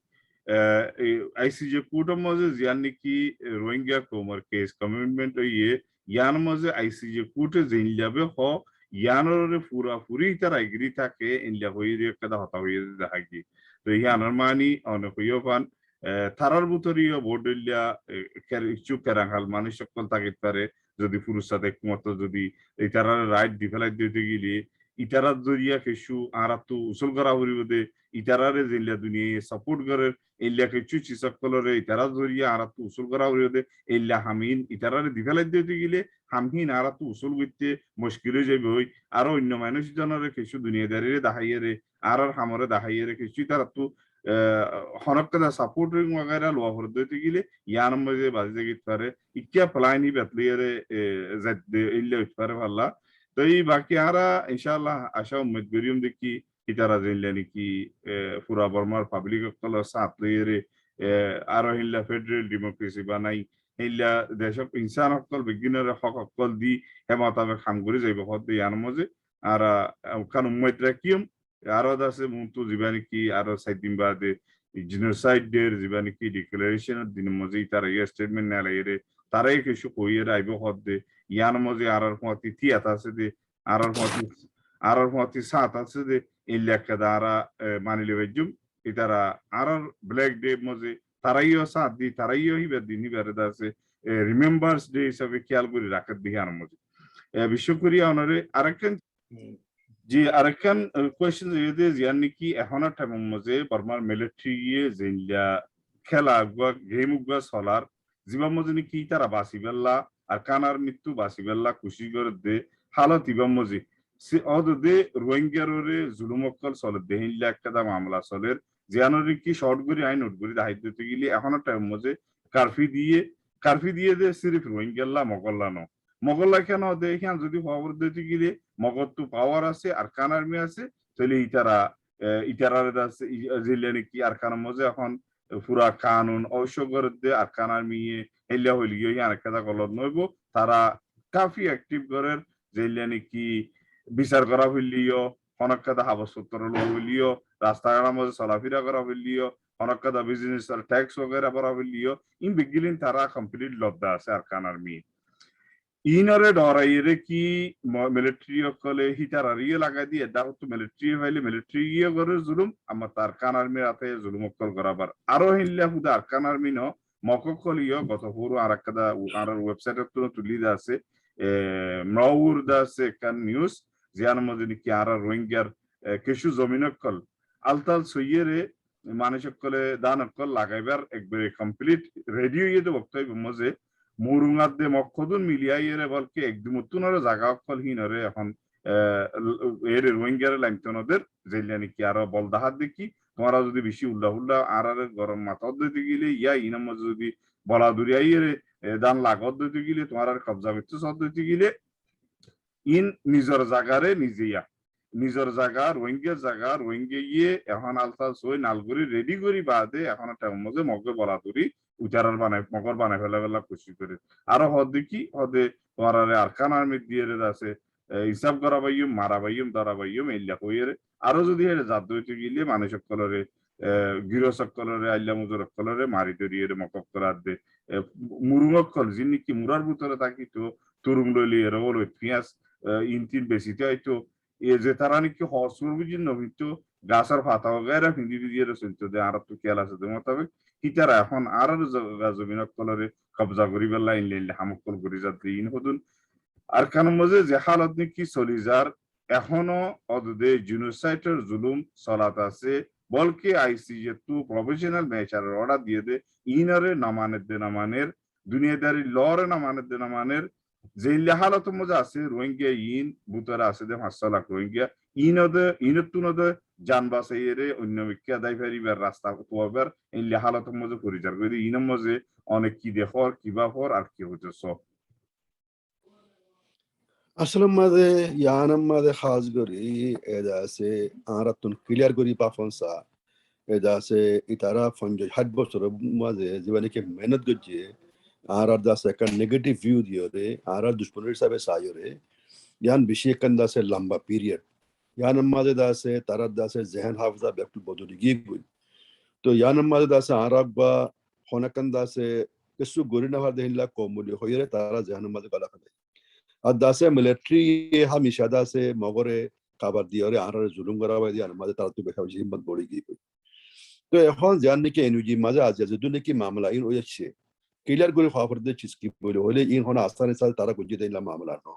আইসিজে কোর্ট মজে জিয়ান নাকি রোহিঙ্গা কোমর কেস কমিটমেন্ট হইয়ে ইয়ান মজে আইসিজে কোর্টে জেলিয়াবে হ ইয়ানোরে পুরা পুরি তারা এগ্রি থাকে ইনলা হইরে কাদা হতা হইয়ে দেখাকি তো ইয়ানোর মানি অনেক হইও পান থারার বুতরিও বোর্ডলিয়া কিছু কেরাঙ্গাল মানুষ সকল তাকে পারে যদি পুরুষ সাথে একমত যদি এই তারা রাইট ডিফেলাইট দিতে গেলে ইতারা জরিয়া কিছু আর তো উসুল করা হইব দে ইতারারে জিল্লা দুনিয়া সাপোর্ট করে এলিয়া কিছু চিসকলরে ইতারা জরিয়া আর তো উসুল করা হইব দে এলিয়া হামিন ইতারারে ডিফেলাইট দিতে গেলে হামহিন আর তো উসুল করতে মুশকিল হয়ে যাবে হই আর অন্য মানুষ জনরে কিছু দুনিয়াদারিরে দাহাইয়ে আর হামরে দাহাইয়ে কিছু তারা তো হনকদা সাপোর্টিং वगैरह লো হর দিতে গেলে ইয়ান মধ্যে বাজে গিত পারে ইকিয়া প্লানি বেতলিয়ে জেদ ইল্লে উঠপারে আল্লাহ তো এই বাকি আরা ইনশাআল্লাহ আশা উম্মেদ করিম দেখি ইতারা জিনলে নাকি পুরা বর্মার পাবলিক কল সাথ লইরে আরো হিল্লা ফেডারেল ডেমোক্রেসি বানাই হিল্লা দেশক ইনসান সকল বিজ্ঞানের হক সকল দি হেমাতাবে কাম করে যাইব হদ্দে ইয়ার মধ্যে আর কান উম্মেদ রাখিম আরো দাসে মুন্তু জীবানি কি আরো সাইদিন বাদে জিনোসাইড দের জীবানি কি ডিক্লারেশন দিন মধ্যে ইতারা স্টেটমেন্ট না লাইরে তারাই কিছু কইরে আইব হদ্দে ইয়ার মধ্যে আরার মতি তিয়াত আছে দে আরার মতি সাত আছে দে এই লেখা দ্বারা মানিলে বেজুম ইতারা আরার ব্ল্যাক ডে মধ্যে তারাইও সাত দি তারাইও হিবে দিন হিবে আছে রিমেম্বার্স ডে হিসাবে খেয়াল করে রাখার দিকে আর মধ্যে বিশ্ব করিয়া অনারে আরাকান জি আরাকান কোয়েশ্চেন যদি জানি কি এখন টাইম মধ্যে বর্মার মিলিটারি জিল্লা খেলা গেম উগা সলার জীবন মজনি কি তারা বাসিবেল্লা আর কানার মৃত্যু বাসিবেল্লা খুশি করে দে হালত ইবাম মজি সে অদে রোহিঙ্গারে জুলুমকল চলে দেহিল্লা একটা মামলা চলের জিয়ানরি কি শর্ট করে আইন নোট করে দায়িত্ব দিতে গেলে এখন টাইম মজে কারফি দিয়ে দে সিরিফ রোহিঙ্গাল্লা মগল্লা ন মগল্লা কেন দে এখান যদি খবর দিতে গেলে মগর তো পাওয়ার আছে আর কান আর্মি আছে তাহলে ইতারারে আছে জিল্লানি কি আর কান মজে এখন পুরা কানুন অবশ্যগর দে আর কান আর্মি এলিয়া হইল গিয়ে ইয়ান একটা গলত নইব তারা কাফি অ্যাক্টিভ করেন জিল্লানি কি বিচার করা হইলিও অনেকটা হাবসত্তর লোক হইলিও রাস্তাঘাটের মধ্যে চলাফেরা করা হইলিও অনেকটা বিজনেস ট্যাক্স वगैरह করা হইলিও ইন বিগিলিন তারা কমপ্লিট লব্ধা আছে আর কান আর্মি ইনরে ডরাইরে কি মিলিটারি অকলে হিটারারিয়ে লাগাই দিয়ে দাও তো মিলিটারি হইলে মিলিটারি ইয়ে করে জুলুম আমার তার কান আর্মি রাতে জুলুম অকল করাবার আরো হিল্লা হুদা আর কান আর্মি ন মককলিও গত পুরো আরাকাদা আর ওয়েবসাইটে তুলি আছে নউর দাসে কান নিউজ জিয়ান মদিনি কি আর রোহিঙ্গার কিছু জমিনকল আলতাল সইয়েরে মানুষকলে দানকল লাগাইবার একবারে কমপ্লিট রেডিও ইয়ে বক্তব্য মজে মুরুঙাত দে মক্ষদুন মিলিয়াইরে বলকে একদম তুনরে জায়গা অকল হিনরে এখন এর রোহিঙ্গার লাইমতনদের জেলিয়ানি কি আরো বলদাহাত দেখি তোমরা যদি বেশি উল্লাহ আর গরম মাথা দিতে গেলে ইয়া ইনাম যদি বলা দুরিয়াইরে দান লাগত দিতে গেলে তোমার আর কবজা করতে সদ দিতে গেলে ইন নিজের জায়গারে নিজের জায়গা রোহিঙ্গা ইয়ে এখন আলতা সই নালগুড়ি রেডি করি বাদে এখন একটা মধ্যে মগে বলা তুরি উচারার মগর বানাই ফেলা খুশি করে আরো হদ দেখি হদে তোমার আর কান আর্মি দিয়ে আছে হিসাব করা বাইম মারা বাইম ধরা বাইম এলিয়া কইরে আরো যদি জাত হইতে গেলে মানুষ সকলরে গৃহ সকলরে আল্লা মুজুর সকলরে মারি তরিয়ে মকক করার দে মুরুঙকল যিনি কি মুরার ভিতরে থাকি তো তুরুং লইলি রোল পিঁয়াজ ইনতিন বেশিতে হয়তো এ যে তারা নাকি হসুর বুঝি নভিত গাছের পাতা গায়রা ফিন্দি দিয়ে চলতো দে আর তো খেয়াল আছে মোতাবেক হিতারা এখন আর জমিনত কলরে কবজা করি বেলা ইনলে হামকল করি যাতে ইন হদুন আর কান মজে যে হালত নাকি চলি যার এখনো অদে জিনোসাইডের জুলুম চলাত আছে বলকে আইসিজে টু প্রফেশনাল ম্যাচারের অর্ডার দিয়ে দে ইনরে নামানের দুনিয়াদারি লরে নামানের যে হালত মজা আছে রোহিঙ্গা ইন বুতরা আছে দে 500 লাখ রোহিঙ্গা ইনতুনদে জান বাসাইরে অন্য বিখ্যা দাই ফেরিবার রাস্তা তোবার এই হালত মজা পরিচার করে ইনম মজে অনেক কি দেখর কিবা ফর আর কি হচ্ছে সব আসলে মাঝে ইয়ানাম মাঝে খাস করি এদা আছে আরাতুন ক্লিয়ার করি পাফনসা এদা আছে ইতারা ফঞ্জ 60 বছর মাঝে জীবনে কি মেহনত করছে আর দাস একটা নেগেটিভ ভিউ দিও রে আর দুশ্মনের হিসাবে সাইও রে ইয়ান বেশি একখান দাসে লম্বা পিরিয়ড ইয়ানাম মাঝে দাসে তারা দাসে জেহান হাফজা একটু বদলি গিয়ে গই তো ইয়ানাম মাঝে দাসে আরাক বা হনাকান দাসে কিছু গরিনা ভার দেহিল্লা কমুলি হইরে তারা জেহানাম মাঝে গলা খায় আর দাসে মিলিটারি হামেশা দাসে মগরে খাবার দিয়ে আর জুলুম করা হয় দিয়ে আমাদের তারা তো বেশি হিম্মত বড়ি গিয়ে তো এখন জান নাকি এনুজি মাঝে আছে যদি নাকি মামলা ইন হয়েছে ক্লিয়ার করে খবর দিয়ে চিস্কি বলে হলে ইন হন আস্থানের সাথে তারা গুজিয়ে দিলাম মামলা ন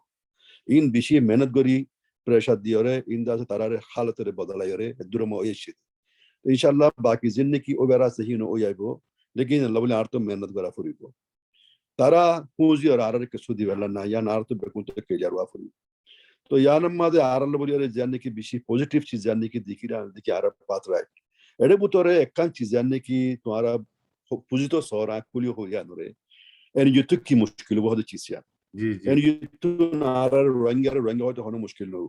ইন বেশি মেহনত করি প্রেশার দিয়ে ইন দাসে তারারে হালতের বদলাই রে দুরম হয়েছে ইনশাআল্লাহ বাকি জিন্দেগি ওবেরা সহিন ও যাইবো লেকিন আল্লাহ বলে আর তো মেহনত করা ফুরিব তারা পুঁজি আর আর কিছু দিবেলা না ইয়ান আর তো বেকুন তো ক্লিয়ার ওয়া ফুরিব তো ইয়ানাম মাঝে আর আল্লাহ বলে জানি কি বেশি পজিটিভ চিজ জানি কি দেখি আর পাত রাইট এর ভিতরে একখান চিজ জানি কি তোমারা পুঁজি তো সরা কুলি হইয়া নরে এর যত কি মুশকিল বহুত চিজ জি জি এনে যুতুন আরার রোহিঙ্গা হয়তো হনো মুশকিল নও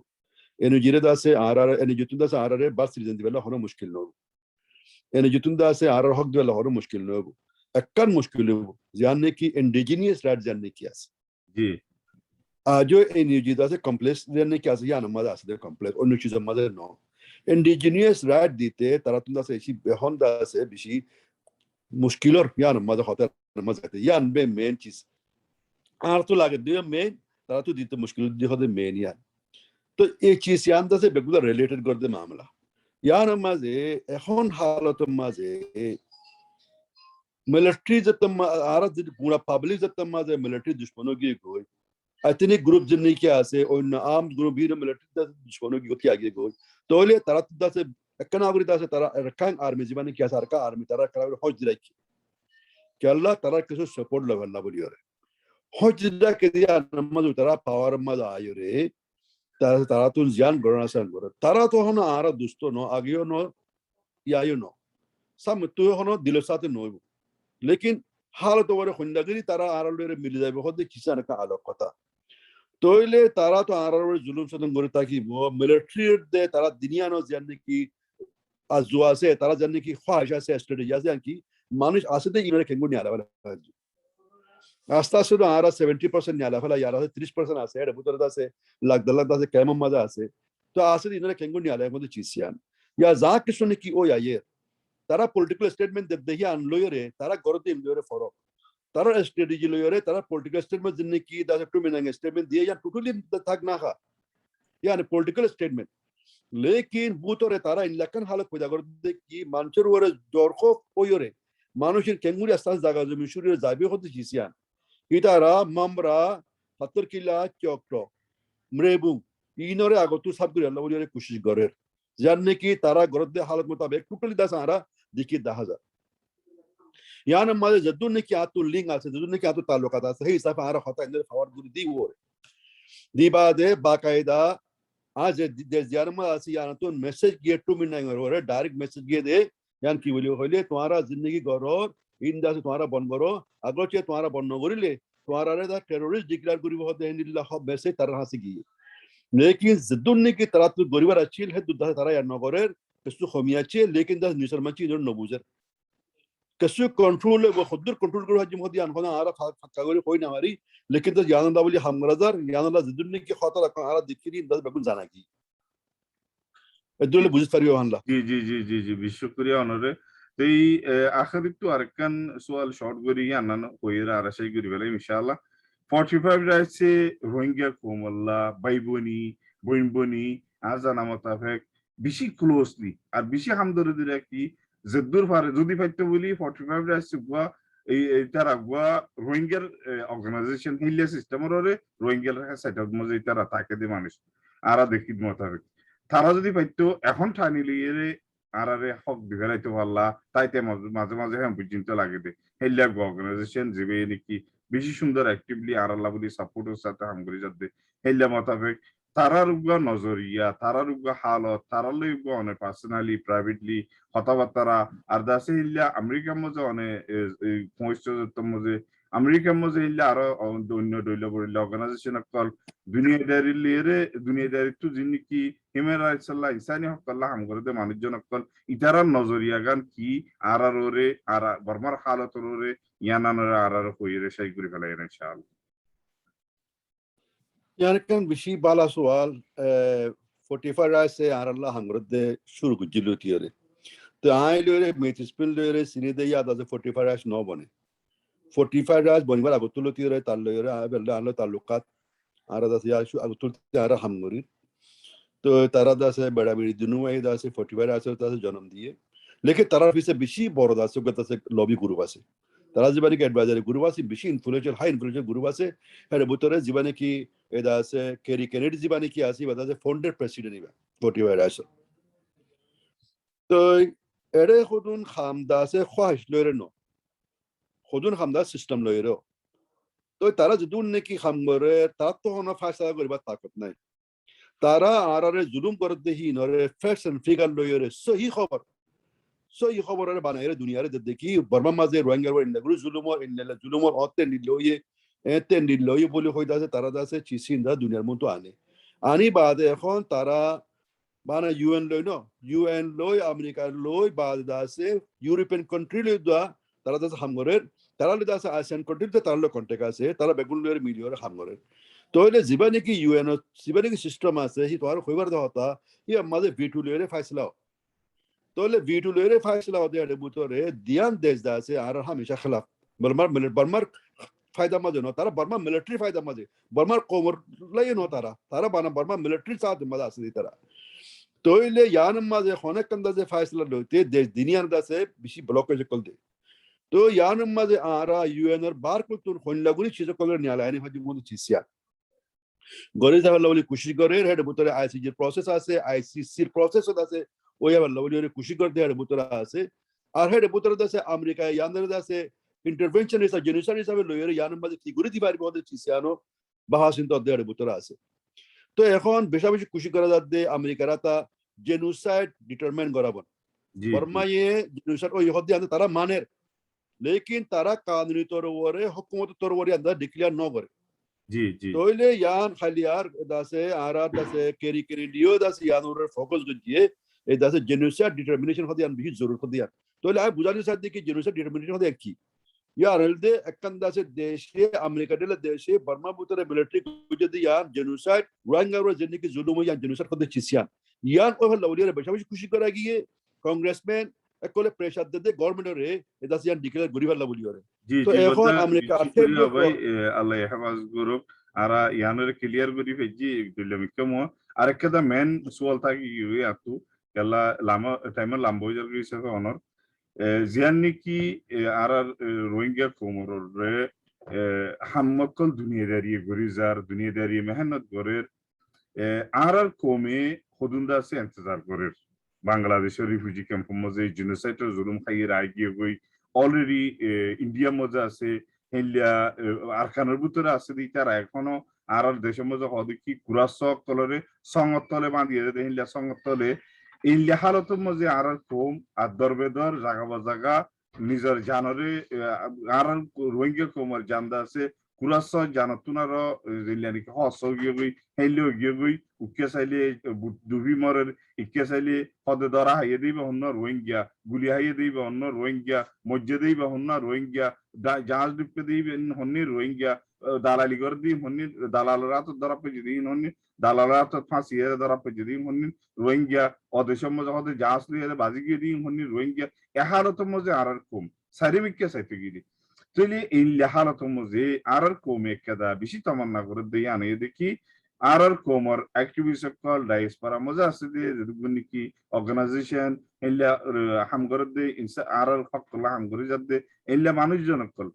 এনে জিরে দাসে আরার এনে যুতুন দাসে আরারে বাস সিটিজেন দিবেলা হনো মুশকিল নও এনে যুতুন দাসে আরার হক দিবেলা হনো মুশকিল নও একখান মুশকিল নও জাননে কি ইন্ডিজিনিয়াস রাইট জাননে কি আছে জি আজও এই নিউজিত আছে কমপ্লেক্স জাননে কি আছে জানো মাঝে আছে কমপ্লেক্স অন্য কিছু মাঝে ন ইন্ডিজিনিয়াস রাইট দিতে তারা তুমি দাসে এসি বেহন দাসে বেশি মুশকিলর জানো মাঝে হতে মাঝে জান বে মেন চিজ আর তো লাগে দুই মেন তারা তো দিতে মুশকিল দিয়ে হতে মেন ইয়ান তো এই চিজ ইয়ান দাসে বেগুলা রিলেটেড করতে মামলা ইয়ান মাঝে এখন হালত মাঝে মিলিটারি যত আর পুরা পাবলিক যত মাঝে মিলিটারি দুশ্মনগি কই এথনিক গ্রুপ जिन्नी কি আছে অন্য আর্ম গ্রুপ বিনা মিলিটারি দুশ্মনগি কি আগে কই তাহলে তারা তো দাসে একখান আগরি দাসে তারা আরাকান আর্মি জীবনে কি আছে আরাকান আর্মি তারা কারা হজ রাখি কি আল্লাহ তারা কিছু সাপোর্ট লেভেল না বলি ওরে হজ রাখে দিয়া নামাজ তারা পাওয়ার মাঝে আয়রে তারা তো জান গণনাসান করে তারা তো হন আর দুষ্ট ন আগেও ন ইয়ায়ও ন সাম তো হন দিলের সাথে নইব लेकिन हालत ওরে খুন্দাগিরি তারা আরলের মিলে যাবে হতে কিসান একটা আলোক কথা তোইলে তারা তো আরলের জুলুম সাধন করে থাকিব মিলিটারির দে তারা দুনিয়ানো জানে কি আজওয়া আছে তারা জানে কি খাওয়াশ আছে স্ট্র্যাটেজি আছে কি মানুষ আসতে ইনরে কেঙ্গু নিয়ে আলাদা আস্তে আস্তে তো আর 70% নিয়ে আলাদা ইয়ার 30% আছে এর ভিতরে আছে লাখ লাখ আছে কেমন মজা আছে তো আসতে ইনরে কেঙ্গু নিয়ে আলাদা মধ্যে চিসিয়ান ইয়া যা কিছু নাকি ও আয়ে তারা পলিটিক্যাল স্টেটমেন্ট দেখি আনলইরে তারা গরতে ইমলইরে ফরক তারা স্ট্র্যাটেজি লইরে তারা পলিটিক্যাল স্টেটমেন্ট জিন্নে কি দা একটু মিনাঙ্গে স্টেটমেন্ট দিয়ে या টোটালি থাক না খা यानी পলিটিক্যাল স্টেটমেন্ট लेकिन বুতরে তারা ইলাকান হালত পয়দা করতে কি মানুষের ওরে জরখো ওয়রে মানুষের কেঙ্গুরি আস্তাস জায়গা জমি শুরুরে যাবে হতে জিসিয়ান ইতারা মামরা হাতর কিলা চক্র মরেবু ইনরে আগত সাবগুরি আল্লাহ ওরে কোশিশ করে জাননে কি তারা গরদে হালত মোতাবেক টোটালি দাস আরা দেখি 10000 यानी माले जद्दुन ने क्या तो लिंक আছে जद्दुन ने क्या तो ताल्लुकात আছে এই হিসাবে আর হতা ইনরে খাবার গুলি দি ওরে দি বাদে বাকায়দা आज जर्मा আছে यानी तो मैसेज गेट टू मिनांग ওরে डायरेक्ट मैसेज गे दे यानी কি বলি হইলে তোমারা जिंदगी গরো ইনদাসে তোমারা বন করো আগোচে তোমারা বন করিলে তোমারা রে টেররিস্ট ডিক্লেয়ার করিব হতে ইনদিল্লাহ মেসেজ তার হাসি গিয়ে लेकिन जद्दुन ने की तरह तो গরিবার আছিল হে দুদা তারা ইয়ান নগরের কিছু খমিয়াছে लेकिन দাস নিসরমাচি ইনর নবুজার كسو كنترول وخدر كنترول كره جم هدي أنا عارف كاغوري كوي نماري لكن ده يانا داولي هم رزار يانا لا زدني كي خاطر أكون عارف ذكرين ده بكون زناكي الدولة بوجود فريق هنلا জি জি জি জি জি বিশ্বকরিয়া অনরে তো এই আখের একটু আরেকখান সোয়াল শর্ট করি আনানো কইরা আরাশাই করি বলে ইনশাআল্লাহ 45 রাইছে রোহিঙ্গা কোমল্লা বাইবনি বইনবনি আজানা মোতাবেক বেশি ক্লোজলি আর বেশি হামদরদির কি জেদ্দুর ফারে যদি ফাইতে বলি 45 রাইছে গোয়া এই তারা গোয়া রোহিঙ্গার অর্গানাইজেশন হিলিয়া সিস্টেমের ওরে রোহিঙ্গার সেটআপ মজে তারা তাকে দি মানুষ আরা দেখি মোতাবেক তারা যদি পাইতো এখন ঠানি লিয়ে আরারে হক দিগাইতে পারলা তাইতে মাঝে মাঝে হ্যাঁ পর্যন্ত লাগে দে হেলিয়া অর্গানাইজেশন জিবে নাকি বেশি সুন্দর অ্যাক্টিভলি আরাল্লা বলি সাপোর্টের সাথে হাম করি যাতে হেলিয়া মোতাবেক তারার উগা নজরিয়া তারার উগা হালত তারার উগা অনেক পার্সোনালি প্রাইভেটলি কথাবার্তারা আর দাসে হেলিয়া আমেরিকার মধ্যে অনেক পঁয়ত্তর মধ্যে আমেরিকার মধ্যে হেলিয়া আরো অন্য দৈল বলিল অর্গানাইজেশন কল দুনিয়াদারিত্ব যিনি কি হিউম্যান রাইটস আল্লাহ ইনসানি হক আল্লাহ হাম করে দে মানুষজন কল ইতারার নজরিয়া গান কি আরার ওরে আর বর্মার হালত ওরে ইয়ানানরে আরার কইরে সেই করে ফেলাই ইনশাআল্লাহ يعني كان بشي بالا سؤال 45 رايس से आरल्ला हमरदे शुरू गुजिलो तियरे तो आय लोरे मेटिस्पिल लोरे सिनेदे याद आज 45 राइस नो बने 45 राइस बनिबार আগতুলো তিয়রে তার লোরে আবেল্লা আলো তালুকাত আর দাস ইয়া শু আগতুল তারা হামগরি তো তারা দাসে বড়া বড়ি দুনুয়াই দাসে 45 রাইস দাসে জন্ম দিয়ে लेकिन তারা ফিসে বেশি বড় দাসে গতাসে লবি গ্রুপ আছে তারা জীবনে কি অ্যাডভাইজারি গ্রুপ আছে বেশি ইনফ্লুয়েন্সিয়াল হাই ইনফ্লুয়েন্সিয়াল গ্রুপ আছে এর ভিতরে জীবনে কি এদা আছে কেরি কেনেডি জীবনে কি আছে বাদা আছে ফাউন্ডার প্রেসিডেন্ট ইবা 45 রাইস তো এরে খুদুন খামদাসে খোয়াশ লরে নো খুদুন খামদাস সিস্টেম লরে তো তারা যদুন নাকি খামরে তার তো হনা ফায়সালা করিবা তাকত নাই তারা আরারে জুলুম করে দেহি নরে ফ্যাক্টস এন্ড ফিগার লরে সহি খবরের বানাইরে দুনিয়ারে দেখি বর্মা মাঝে রোহিঙ্গা ওর ইন্দাগুরু জুলুম হতে নিলয়ে এতে নিলয় বলে হইতাছে তারা দাসে চিসিন্দা দুনিয়ার মতো আনি বাদে এখন তারা মানে ইউএন লই ন ইউএন লই আমেরিকা লই বাদে দাসে ইউরোপিয়ান কান্ট্রি লই দা তারা দাসে হামগরের তারা লই দাসে আসিয়ান কান্ট্রিতে তারা লো কন্টাক্ট আছে তারা বেগুন লইয়ের মিলিয়র হামগরের তোলে জীবনে কি ইউএন জীবনে কি সিস্টেম আছে হি তোর কইবার দাওতা ই আমাদের ভিটু লইরে ফাইসলা তোলে ভিটু লইরে ফাইসলা ওদের বুতরে দিয়ান দেশ দাসে আর হামেশা খেলাফ বর্মার फायदा मजे नो तारा बर्मा मिलिट्री फायदा मजे बर्मा कोमर लय नो तारा बाना बर्मा मिलिट्री साथ मजा असली तारा तो इले यान मजे होने कंदा से फैसला लोते देश दुनिया दा से बिशी ब्लॉकेज कल दे तो यान मजे आरा यूएन और बार को तुर होन लगुनी चीज कलर न्याला यानी हजी मोद चीसिया गोरे जा लवली कुशी करे हेड बुतरे आईसीजी प्रोसेस आसे आईसीसी प्रोसेस होता से ओया लवली कुशी कर दे हेड बुतरा आसे আর হেড বুতরা দাসে আমেরিকা ইয়ানদের দাসে ইন্টারভেনশন ইসা জেনোসাইড হিসাবে লইরে ইয়ান মাঝে ফিগুরি দিবার বদে চিসিয়ানো বাহাসিন তো দেড় বুতরা আছে তো এখন বেশা বেশি খুশি করা যাচ্ছে আমেরিকারা তা জেনোসাইড ডিটারমাইন করাবন বর্মায়ে জেনোসাইড ওই হদ্দি আনতে তারা মানের লেকিন তারা কানুনি তর ওরে হুকুমত তর ওরে আন্দা ডিক্লেয়ার ন করে জি জি তোইলে ইয়ান খালিয়ার দাসে আরা দাসে কেরি ডিও দাসে ইয়ান ওরে ফোকাস গজিয়ে এই দাসে জেনোসাইড ডিটারমিনেশন হদ্দি আন বেশি জরুরত হদ্দি तो ला बुझाने साथ देखिए जेनोसाइड डिटरमिनेशन होता है की यार हल्दे एकंदा से देशे अमेरिका डेला देशे बर्मा बुतरे मिलिट्री गुजदी यार जेनोसाइड रोहिंग्या रो जन्नी की जुलुम या जेनोसाइड होते चिसियान यार ओह लवली रे बेशा खुशी करागी ये कांग्रेसमैन एकले प्रेशर दे गवर्नमेंट रे एदास यार डिक्लेयर गुरीवाल लवली रे जी तो এখন আমেরিকা আছে ভাই আল্লাহ হেফাজ করুক আরা ইয়ানের ক্লিয়ার করি ফেজি দিলমিকমো আরেকটা মেন সুয়াল থাকি ইয়ে আতু কেলা লামা টাইম লাম্বো জারগি সে অনর জিয়ান্নিকি আর রোহিঙ্গা কোমরে হাম্মকল দুনিয়াদারি গরিজার দুনিয়াদারি মেহনত গরের আর কোমে হদুন্দা সে ইন্তজার গরের বাংলাদেশের রিফিউজি ক্যাম্প মজে জেনোসাইডের জুলুম খাইয়ে আইগিয়ে গই অলরেডি ইন্ডিয়া মজা আছে হেলিয়া আরকানের ভিতরে আছে দি তারা এখনো আর দেশের মজা হদকি কুরাসক তলরে সংগতলে বাঁধিয়ে দেয় হেলিয়া সংগতলে এই হালতের মধ্যে আর কম আর দরবেদর জাগা বা জাগা নিজের জানরে আর রোহিঙ্গা কোমর জানদা আছে কুরাস জানতুনার জিল্লানিকে হস গিয়ে গই হেলিও গিয়ে গই উকে চাইলে ডুবি মরের ইকে চাইলে হদে ধরা হাইয়ে দিবে হন্য রোহিঙ্গা গুলি হাইয়ে দিবে হন্য রোহিঙ্গা মজ্জে দিবে হন্য রোহিঙ্গা জাহাজ ডিপকে দিবে হন্নি রোহিঙ্গা দালালি করে দিই হন্নি দালালরা তো ধরা পেয়ে দিই হন্নি দালালরা তো ফাঁসিয়ে ধরা পেয়ে দিই হন্নি রোহিঙ্গা অদেশের মধ্যে হতে জাহাজ লিয়ে বাজি গিয়ে দিই হন্নি রোহিঙ্গা এহারতের মধ্যে আর কম সারিবিককে চাইতে গিয়ে তাহলে এই লেহালতের মধ্যে আর কমে কেদা বেশি তামান্না করে দিয়ে আনে দেখি আর কোমর অ্যাক্টিভিস্ট কল ডায়াসপোরা মজা আছে দিয়ে যেগুলো কি অর্গানাইজেশন এলা হামগরে দে ইনসা আর হকলা হামগরে যাতে এলা মানুষজন কল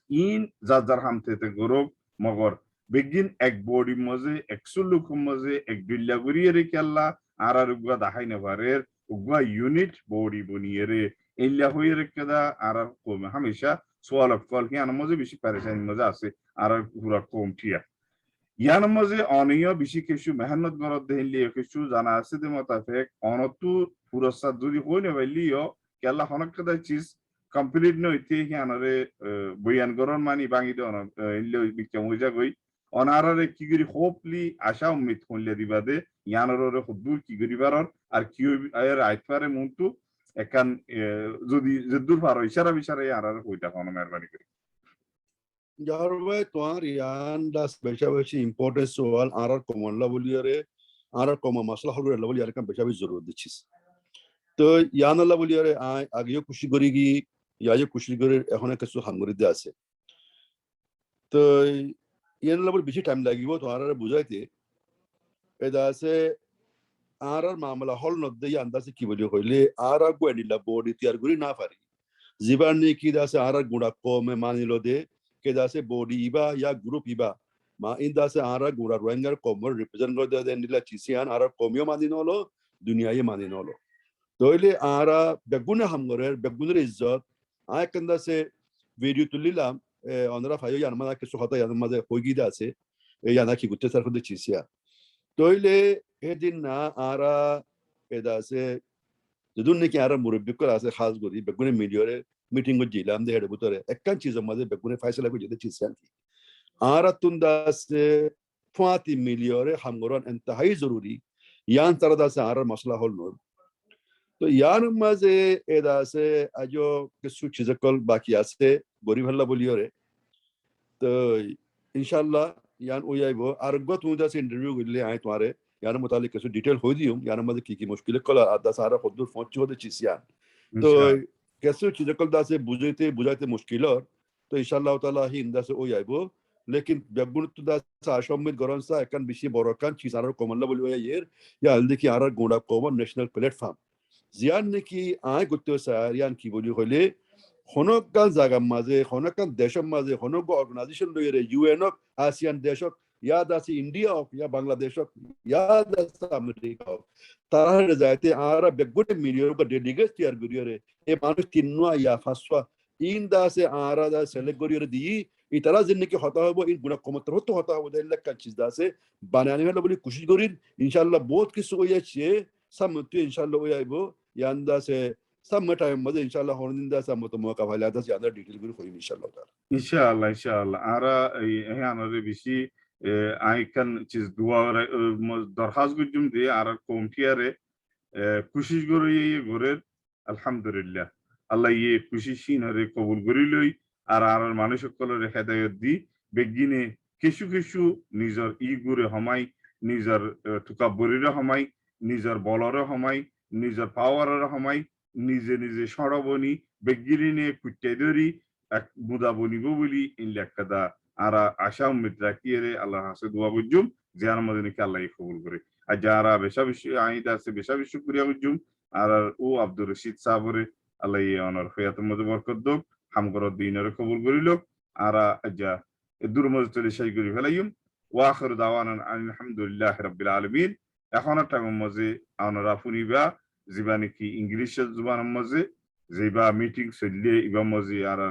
ইন যার হামতে গরব মগর বেগিন এক বডি মজে এক সুলুক মজে এক বিল্লা গরিয়ে রে কেল্লা আর উগা দাহাই নেভারের উগা ইউনিট বডি বনিয়ে রে এলা হয়ে রে কেদা আর কোমে হামেশা সোয়াল কল কি আনা মজে বেশি পারেশানি মজা আছে আর পুরা কম টিয়া ইয়ান মজে অনিয় বেশি কিছু মেহনত গরত দেহিলি কিছু জানা আছে দে মোতাবেক অনতু পুরস্কার যদি হই না বাইলিও কেলা হনকদা চিজ কমপ্লিট নইতে হিয়ানরে বয়ান গরন মানি বাঙ্গি দন ইল্লে বিকম হইজা গই অনাররে কি গরি হোপলি আশা উম্মিদ হইলে দিবাদে ইয়ানরে খুদুর কি গরি বারর আর কি আয়ের আইতপারে মুন্তু একান যদি জদুর পারো ইশারা বিশারা ইয়ানরে হইতা কোন মেহরবানি করি যারবে তোমার ইয়ান দাস বেশা বেশি ইম্পর্টেন্স সোয়াল আর কমলা বলিয়ারে আর কম মাসলা হল লেভেল ইয়ার কাম বেশা বেশি জরুরত দিছিস তো ইয়ান আল্লাহ বলিয়ারে আগেও খুশি করি কি ইয়াজে খুশি করে এখন কিছু হামগরি দে আছে তো ইয়ান আল্লাহ বেশি টাইম লাগিব তোমার বুঝাইতে এটা আছে আর মামলা হল নদে আন্দাজে কি বলি হইলে আর গুয়ানিলা বডি তৈয়ার করি না পারি জীবান নি কি দাসে আর গুড়া কমে মানিলো দে que da se body iba ya group iba ma inda se ara gura rohingya komor represent kor de nila chisian ara komyo maninolo dunia ye maninolo toile ara beguna hamgorer beguner izzat ay kanda se video tulila onra fayo yanma ke sohata yanma de hoigi da se yana ki gutte sarfo de chisia toile edin na ara eda se judun ne ki ara murabbi ko ase khas gori begune mediore meeting को जिला हम दे head बुतरे एकन चीज मजे बेगुने फैसला को जदे चीज senti आरा से फाती मिलियोरे हमगोरन इंतहाई जरूरी यान तरदा से आरा मसला हल नो तो यान मजे एदा से अजो किसु चीज़ कल बाकी आसे गोरी भल्ला बोलियोरे तो इंशाल्लाह यान उयाइबो आरगो तुझा से इंटरव्यू गिल्ले आए तुम्हारे यान मुतालिक किसु डिटेल हो दियो यान मजे की मुश्किल कल आदा सारा खुद फोन चो दे चीज़ यान तो कैसे चीज़ कल दा से बुझाते मुश्किल और तो इंशाल्लाह ताला ही इंदा से उयाइबो लेकिन जबुन तो दा आशमित गरन सा एकन बिशी बरोकान चीज़ आरा कोमल्ला बोलियो यार या हल्दी की आरा गोंडा कोमन नेशनल प्लेटफॉर्म जियान ने की आए गुत्ते सार यान की बोली होले होनोकल जागा माजे होनोकल देशम माजे होनोको ऑर्गेनाइजेशन लो ये यूएन आसियान देशक या दासी इंडिया या बांग्लादेश या दासी अमेरिका तारा जाते आरा बेगुटे मिलियन का डेलीगेट तैयार करियो रे ए मानुष तिन्वा या फास्वा इन दासे आरा दा सेलेक्ट करियो दी इतरा जिन्ने के होता है वो इन गुना कोमतर होता है वो दे लक चीज दासे बनाने में बोली कोशिश करिन इंशाल्लाह बहुत किस हो ये सब तो इंशाल्लाह हो जाएबो यांदा से some time मजे इंशाल्लाह होने दिन सा मत मौका वाला था ज़्यादा डिटेल भी कोई इंशाल्लाह ताला इंशाल्लाह आरा ये आना बिशी आई कन चीज दुआ दरखास्त गुजुम दे आरा कोमटियारे कोशिश करो ये गोरे अल्हम्दुलिल्लाह अल्लाह ये कोशिश ही नरे कबूल करी लई आरा मानुष कलर हेदायत दी बेगिने किशु किशु निजर ई गुरे हमाई निजर तुकाबुरीरे हमाई निजर बलरे हमाई निजर पावररे हमाई निजे निजे सड़बनी बेगिने कुटेदरी এক মুদা বনিবো বলি ইন লেখাদা আরা আশা উম্মিদ রাখিয়ে আল্লাহ হাসে দোয়া বুঝুম জিয়ার মধ্যে নাকি আল্লাহ কবুল করে আর যারা বেশা বেশি আইদা আছে বেশা বেশি করিয়া বুঝুম আর ও আব্দুর রশিদ সাহেবরে আল্লাহ অনার ফিয়াতের মধ্যে বরকত দোক হামগর দিনের কবুল করিল আরা আজ্জা দূর মধ্যে চলে সেই করি ফেলাইম ওয়াখির দাওয়ানা আলহামদুলিল্লাহ রাব্বিল আলামিন এখন টাইম মধ্যে আনারা ফুনিবা জিবানি কি ইংলিশ জুবান মধ্যে জিবা মিটিং চললে ইবা মধ্যে আর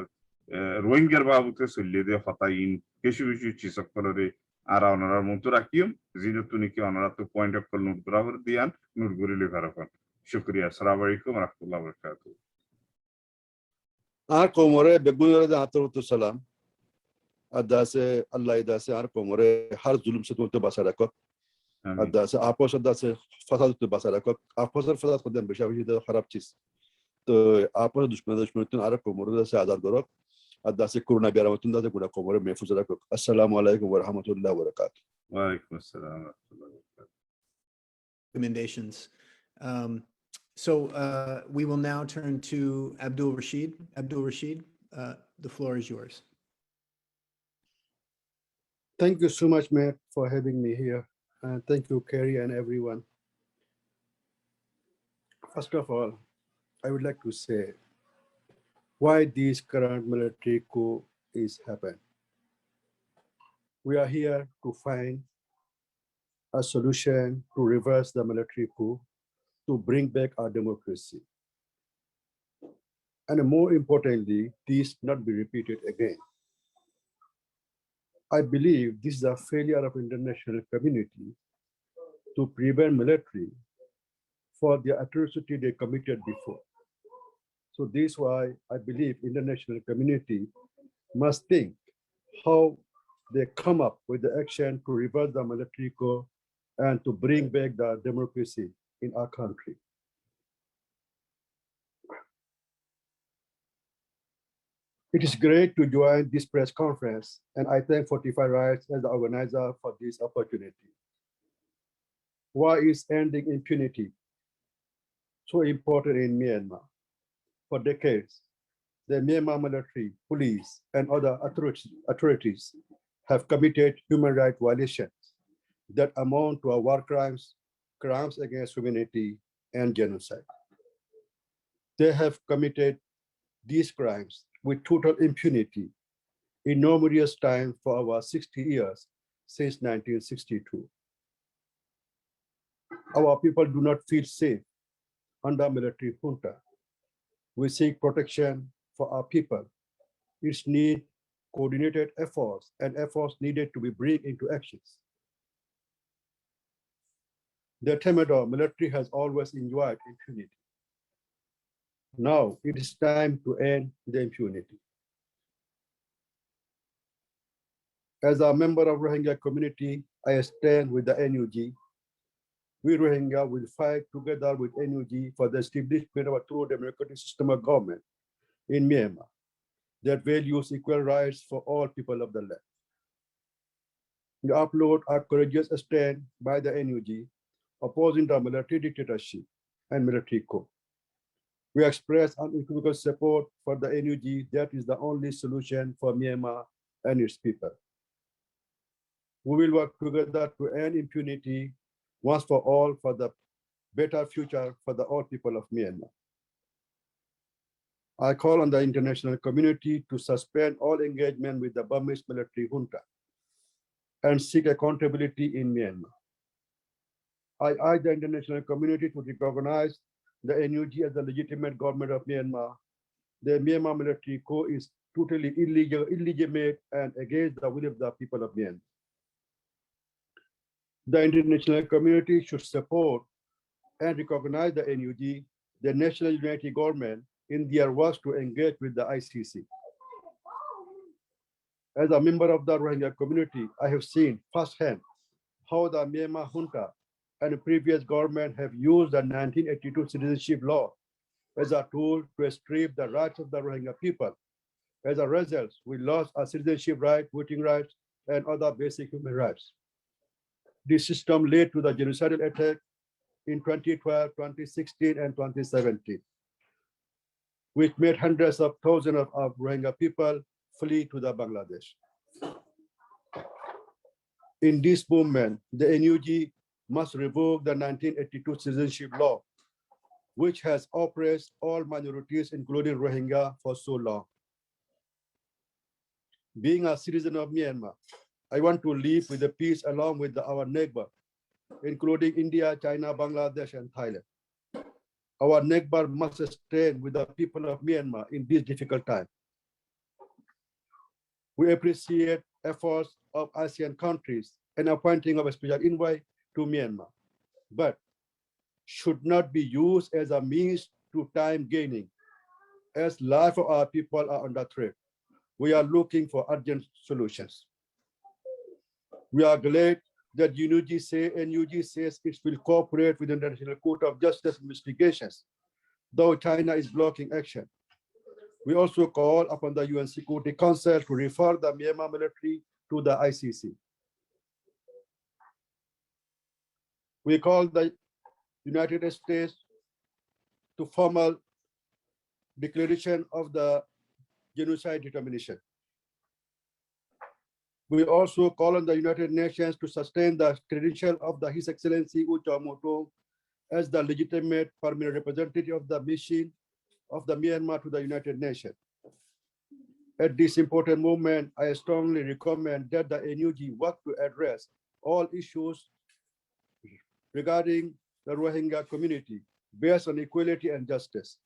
Rohingya babu ke sulle de fatayin keshu chisa kolore ara onara muntu rakium zino tuni ki onara to point of kol nur braver diyan nur guri le garafan shukriya assalamu alaikum wa rahmatullahi wa barakatuh ar komore begunore da atru salam adase allah idase ar komore har zulum se to basara ko adase apos adase fasad to basara ko apos fasad kodem beshawi de kharab cheez to apos dushman tun ar komore da se azad goro adase kuruna biaramatun da guna komore mehfuz rakok assalamu alaikum wa rahmatullahi wa barakatuh wa alaikum assalam wa rahmatullahi wa barakatuh recommendations. So we will now turn to Abdul Rasheed. Abdul Rasheed, the floor is yours. Thank you so much, Matt, for having me here. And thank you, Kerry, and everyone. First of all, I would like to say why this current military coup is happening. We are here to find a solution to reverse the military coup, to bring back our democracy. And more importantly, this not be repeated again. I believe this is a failure of international community to prevent military for the atrocity they committed before. So this is why I believe international community must think how they come up with the action to reverse the military coup and to bring back the democracy in our country. It is great to join this press conference, and I thank Fortify Rights as the organizer for this opportunity. Why is ending impunity so important in Myanmar? For decades, the Myanmar military, police, and other authorities have committed human rights violations that amount to war crimes, crimes against humanity, and genocide. They have committed these crimes with total impunity in numerous times for over 60 years since 1962. Our people do not feel safe under military junta. We seek protection for our people. It's need coordinated efforts and efforts needed to be brought into actions. The Temador military has always enjoyed impunity. Now it is time to end the impunity. As a member of Rohingya community, I stand with the NUG. We Rohingya will fight together with NUG for the establishment of a true democratic system of government in Myanmar that values equal rights for all people of the land. We upload our courageous stand by the NUG opposing the military dictatorship and military coup. We express unequivocal support for the NUG that is the only solution for Myanmar and its people. We will work together to end impunity once for all for the better future for the all people of Myanmar. I call on the international community to suspend all engagement with the Burmese military junta and seek accountability in Myanmar. I urge the international community to recognize the NUG as the legitimate government of Myanmar. The Myanmar military coup is totally illegal, illegitimate, and against the will of the people of Myanmar. The international community should support and recognize the NUG, the National Unity Government, in their work to engage with the ICC. As a member of the Rohingya community, I have seen firsthand how the Myanmar junta and the previous government have used the 1982 citizenship law as a tool to strip the rights of the Rohingya people. As a result, we lost our citizenship right, voting rights, and other basic human rights. This system led to the genocidal attack in 2012, 2016, and 2017, which made hundreds of thousands of Rohingya people flee to the Bangladesh. In this movement, the NUG must revoke the 1982 citizenship law, which has oppressed all minorities, including Rohingya, for so long. Being a citizen of Myanmar, I want to live with the peace along with our neighbor, including India, China, Bangladesh, and Thailand. Our neighbor must stand with the people of Myanmar in this difficult time. We appreciate efforts of ASEAN countries and appointing of a special envoy to Myanmar, but should not be used as a means to time gaining, as life of our people are under threat. We are looking for urgent solutions. We are glad that NUG says it will cooperate with the International Court of Justice investigations, though China is blocking action. We also call upon the UN Security Council to refer the Myanmar military to the ICC. We call the United States to formal declaration of the genocide determination. We also call on the United Nations to sustain the credential of His Excellency U Chaw Moe as the legitimate permanent representative of the mission of the Myanmar to the United Nations. At this important moment, I strongly recommend that the NUG work to address all issues regarding the Rohingya community based on equality and justice.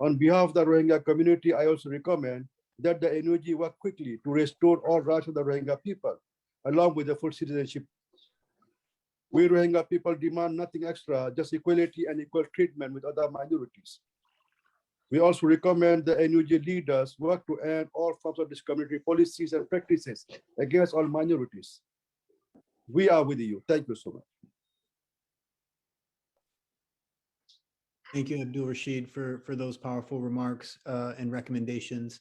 On behalf of the Rohingya community, I also recommend that the NUG work quickly to restore all rights of the Rohingya people, along with the full citizenship. We Rohingya people demand nothing extra, just equality and equal treatment with other minorities. We also recommend the NUG leaders work to end all forms of discriminatory policies and practices against all minorities. We are with you. Thank you so much. Thank you, Abdul Rasheed, for those powerful remarks and recommendations,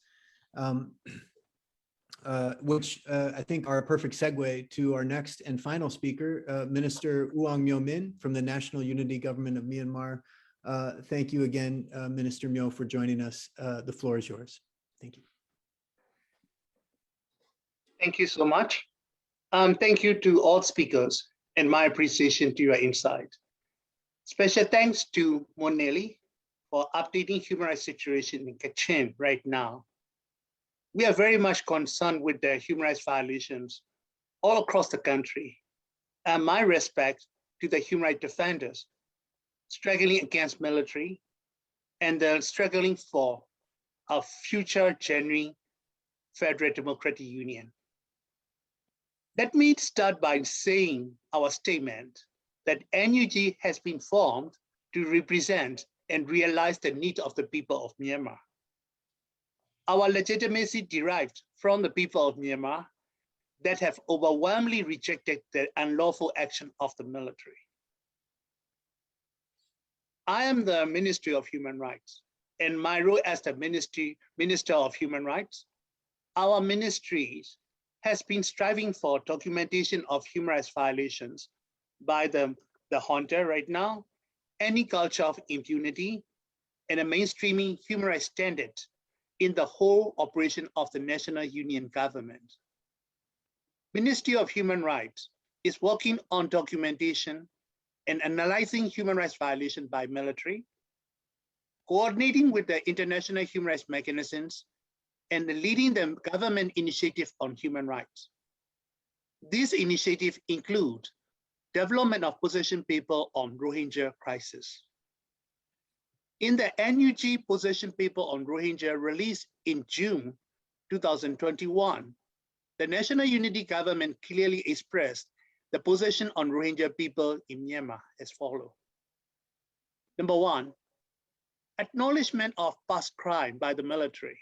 which I think are a perfect segue to our next and final speaker, Minister Uong Myo Min from the National Unity Government of Myanmar. Thank you again, Minister Myo, for joining us. The floor is yours. Thank you. Thank you so much. Thank you to all speakers and my appreciation to your insight. Special thanks to Monelli for updating human rights situation in Kachin right now. We are very much concerned with the human rights violations all across the country. And my respect to the human rights defenders struggling against military and they're struggling for a future genuine federal democratic union. Let me start by saying our statement that NUG has been formed to represent and realize the needs of the people of Myanmar. Our legitimacy derived from the people of Myanmar, that have overwhelmingly rejected the unlawful action of the military. I am the Ministry of Human Rights, and my role as the Minister of Human Rights, our ministry has been striving for documentation of human rights violations by the junta right now, any culture of impunity, and a mainstreaming human rights standard in the whole operation of the National Union government. Ministry of Human Rights is working on documentation and analyzing human rights violation by military, coordinating with the international human rights mechanisms, and leading the government initiative on human rights. These initiatives include development of position paper on Rohingya crisis. In the NUG position paper on Rohingya released in June 2021, the National Unity Government clearly expressed the position on Rohingya people in Myanmar as follows. Number one, acknowledgement of past crime by the military.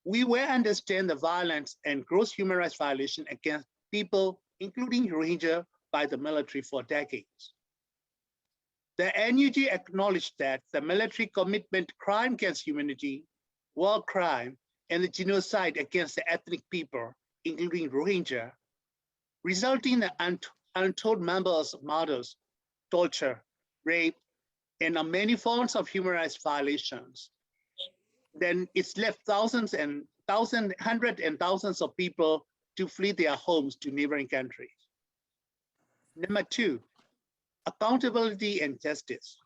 We well understand the violence and gross human rights violation against people, including Rohingya, by the military for decades. The NUG acknowledged that the military commitment crime against humanity, war crime, and the genocide against the ethnic people, including Rohingya, resulting in the untold numbers of murders, torture, rape, and many forms of human rights violations. Then it's left hundreds and thousands of people to flee their homes to neighboring countries. Number two, accountability and justice.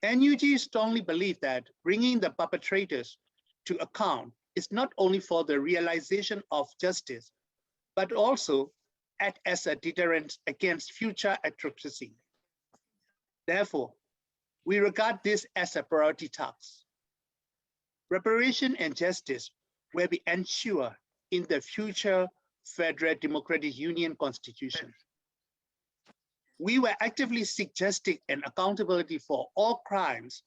NUG strongly believe that bringing the perpetrators to account is not only for the realization of justice, but also act as a deterrent against future atrocities. Therefore, we regard this as a priority task. Reparation and justice will be ensured in the future Federal Democratic Union Constitution. We will actively seek justice and accountability for all crimes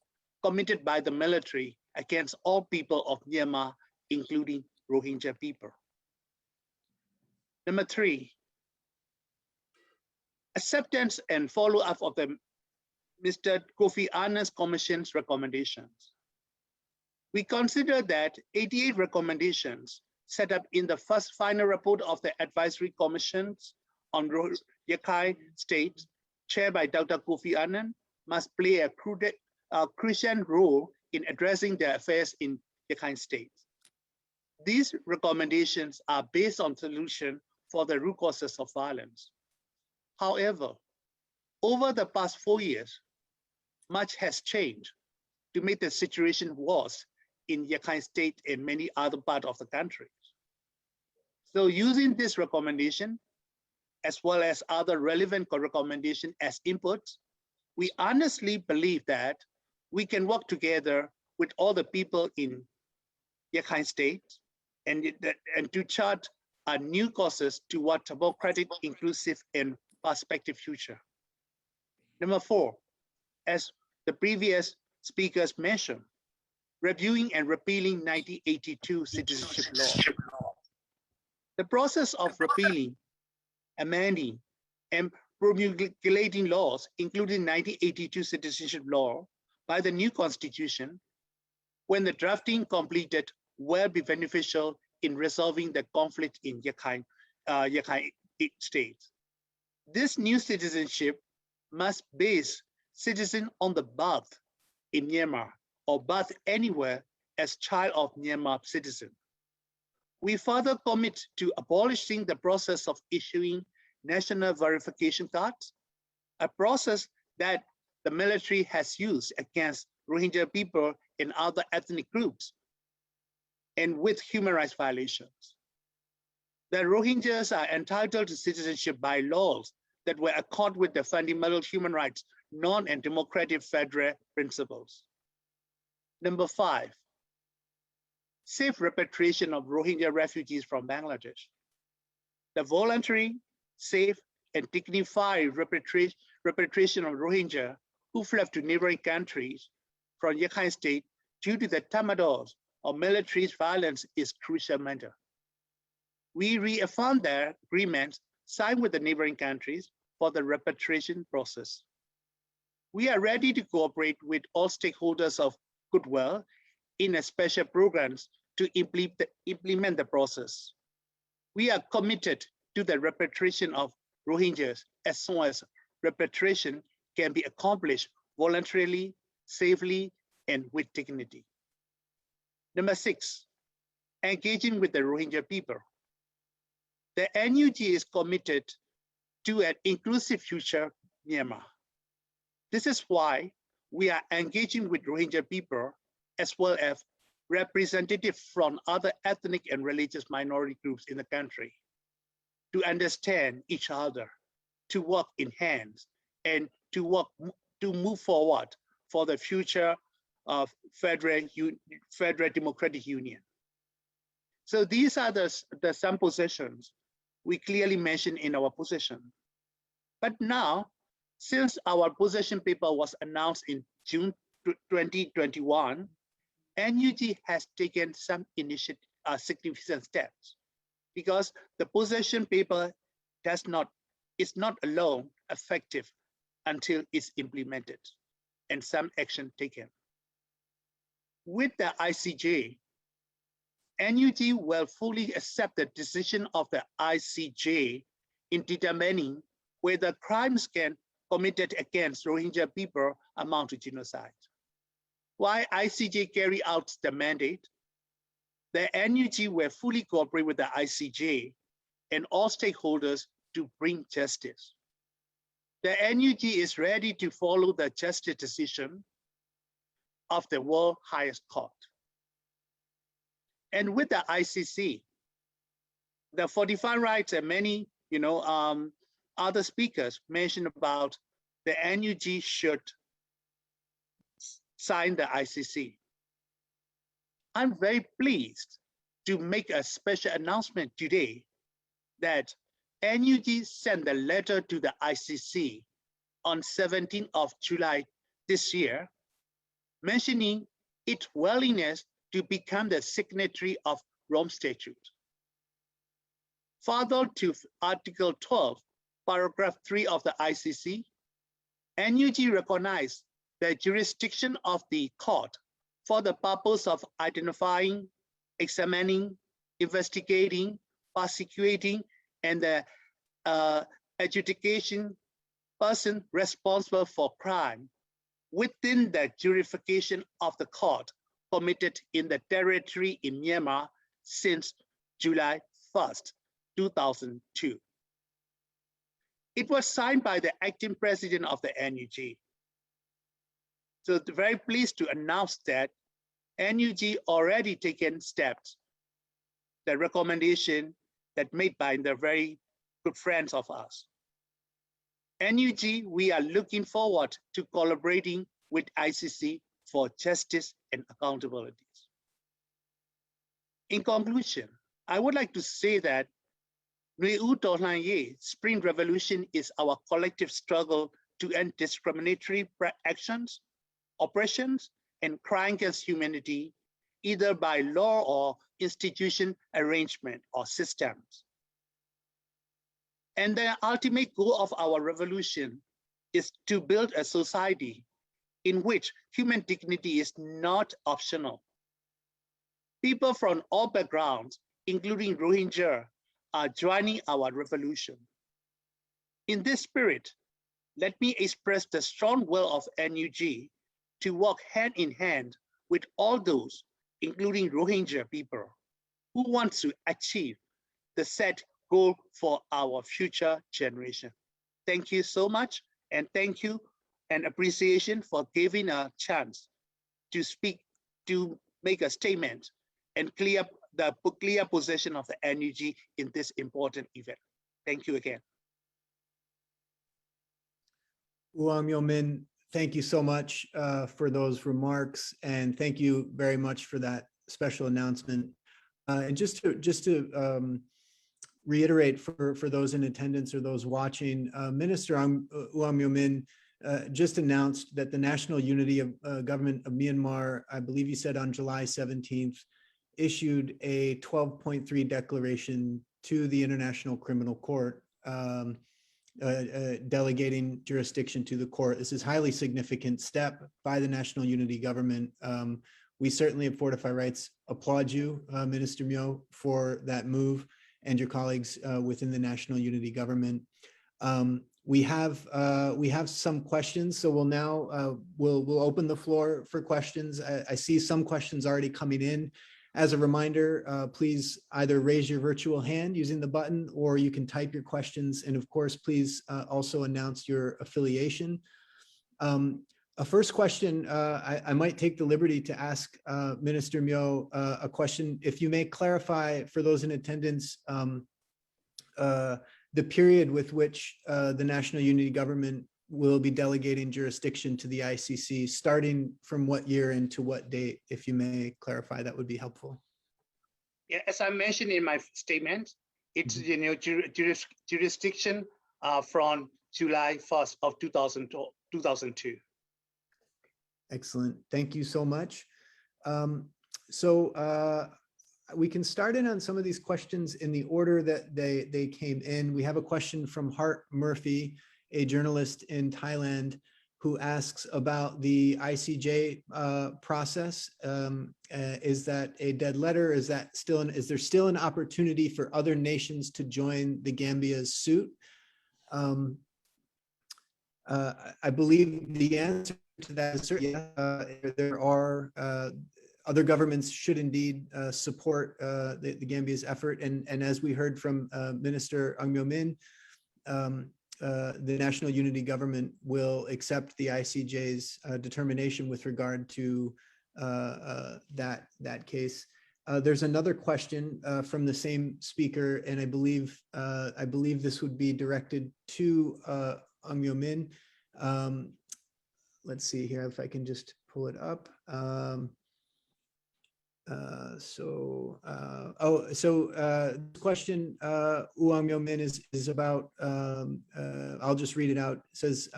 committed by the military against all people of Myanmar, including Rohingya people. Number three, acceptance and follow-up of the Mr. Kofi Annan's Commission's recommendations. We consider that 88 recommendations set up in the first final report of the Advisory Commissions on Rakhine State, chaired by Dr. Kofi Annan, must play a crucial role in addressing the affairs in Rakhine State. These recommendations are based on solution for the root causes of violence. However, over the past 4 years, much has changed to make the situation worse in Rakhine State and many other parts of the country. So using this recommendation, as well as other relevant recommendations as inputs, we honestly believe that we can work together with all the people in Rakhine State and to chart a new courses toward democratic, inclusive, and prospective future. Number four, as the previous speakers mentioned, reviewing and repealing 1982 citizenship law. The process of repealing, amending, and promulgating laws, including 1982 citizenship law, by the new constitution, when the drafting completed, will be beneficial in resolving the conflict in Rakhine State. This new citizenship must base citizen on the birth in Myanmar or birth anywhere as child of Myanmar citizen. We further commit to abolishing the process of issuing national verification cards, a process that the military has used against Rohingya people and other ethnic groups, and with human rights violations. The Rohingyas are entitled to citizenship by laws that were accorded with the fundamental human rights, non and democratic federal principles. Number five, safe repatriation of Rohingya refugees from Bangladesh. The voluntary, safe, and dignified repatriation of Rohingya who fled to neighboring countries from Rakhine State due to the tamadors or military violence is crucial matter. we reaffirm the agreements signed with the neighboring countries for the repatriation process. We are ready to cooperate with all stakeholders of goodwill in a special programs to implement the process. We are committed to the repatriation of Rohingyas as long as repatriation can be accomplished voluntarily, safely, and with dignity. Number 6, engaging with the Rohingya people. The NUG is committed to an inclusive future Myanmar. This is why we are engaging with Rohingya people as well as representatives from other ethnic and religious minority groups in the country to understand each other, to work in hands, and to move forward for the future of Federal Democratic Union. So these are the some positions we clearly mentioned in our position. But now, since our position paper was announced in June 2021, NUG has taken some significant steps because the position paper is not alone effective until it's implemented and some action taken. With the ICJ, NUG will fully accept the decision of the ICJ in determining whether crimes committed against Rohingya people amount to genocide. While ICJ carry out the mandate, the NUG will fully cooperate with the ICJ and all stakeholders to bring justice. The NUG is ready to follow the justice decision of the world's highest court. And with the ICC, the Fortify Rights and many other speakers mentioned about the NUG should sign the ICC. I'm very pleased to make a special announcement today that NUG sent a letter to the ICC on 17th of July this year, mentioning its willingness to become the signatory of Rome Statute. Further to Article 12, Paragraph 3 of the ICC, NUG recognized the jurisdiction of the court for the purpose of identifying, examining, investigating, prosecuting, and the adjudication person responsible for crime within the jurisdiction of the court committed in the territory in Myanmar since July 1st, 2002. It was signed by the acting president of the NUG. So very pleased to announce that NUG already taken steps, the recommendation that made by the very good friends of us. NUG, we are looking forward to collaborating with ICC for justice and accountabilities. In conclusion, I would like to say that Nui U Torlan Ye, Spring Revolution is our collective struggle to end discriminatory actions, oppressions, and crime against humanity, either by law or institution arrangement or systems. And the ultimate goal of our revolution is to build a society in which human dignity is not optional. People from all backgrounds, including Rohingya, are joining our revolution. In this spirit, let me express the strong will of NUG to work hand in hand with all those, including Rohingya people, who want to achieve the set goal for our future generation. Thank you so much, and thank you and appreciation for giving a chance to speak, to make a statement and clear the clear position of the NUG in this important event. Thank you again. Uam Yomin, thank you so much for those remarks, and thank you very much for that special announcement. And just to reiterate for those in attendance or those watching, Minister Uam Yomin just announced that the National Unity of Government of Myanmar, I believe he said on July 17th, issued a 12.3 declaration to the International Criminal Court, delegating jurisdiction to the court. This is a highly significant step by the National Unity Government. We certainly at Fortify Rights applaud you, Minister Myo, for that move and your colleagues within the National Unity Government. We have some questions, so we'll now we'll open the floor for questions. I see some questions already coming in. As a reminder, please either raise your virtual hand using the button, or you can type your questions. And of course, please also announce your affiliation. A first question, I might take the liberty to ask Minister Myo a question. If you may clarify for those in attendance, the period with which the National Unity Government will be delegating jurisdiction to the ICC, starting from what year and to what date, if you may clarify, that would be helpful. Yeah, as I mentioned in my statement, it's jurisdiction from July 1st of 2002. Excellent, thank you so much. We can start in on some of these questions in the order that they came in. We have a question from Hart Murphy, a journalist in Thailand, who asks about the ICJ process. Is that a dead letter? Is there still an opportunity for other nations to join the Gambia's suit? I believe the answer to that is certainly there are other governments should indeed support the Gambia's effort. And as we heard from Minister Ang Myo Min, the National Unity Government will accept the ICJ's determination with regard to that case. There's another question from the same speaker, and I believe this would be directed to Ang Myo Min. Let's see here if I can just pull it up. Question Uang Myo Min is about, I'll just read it out. It says,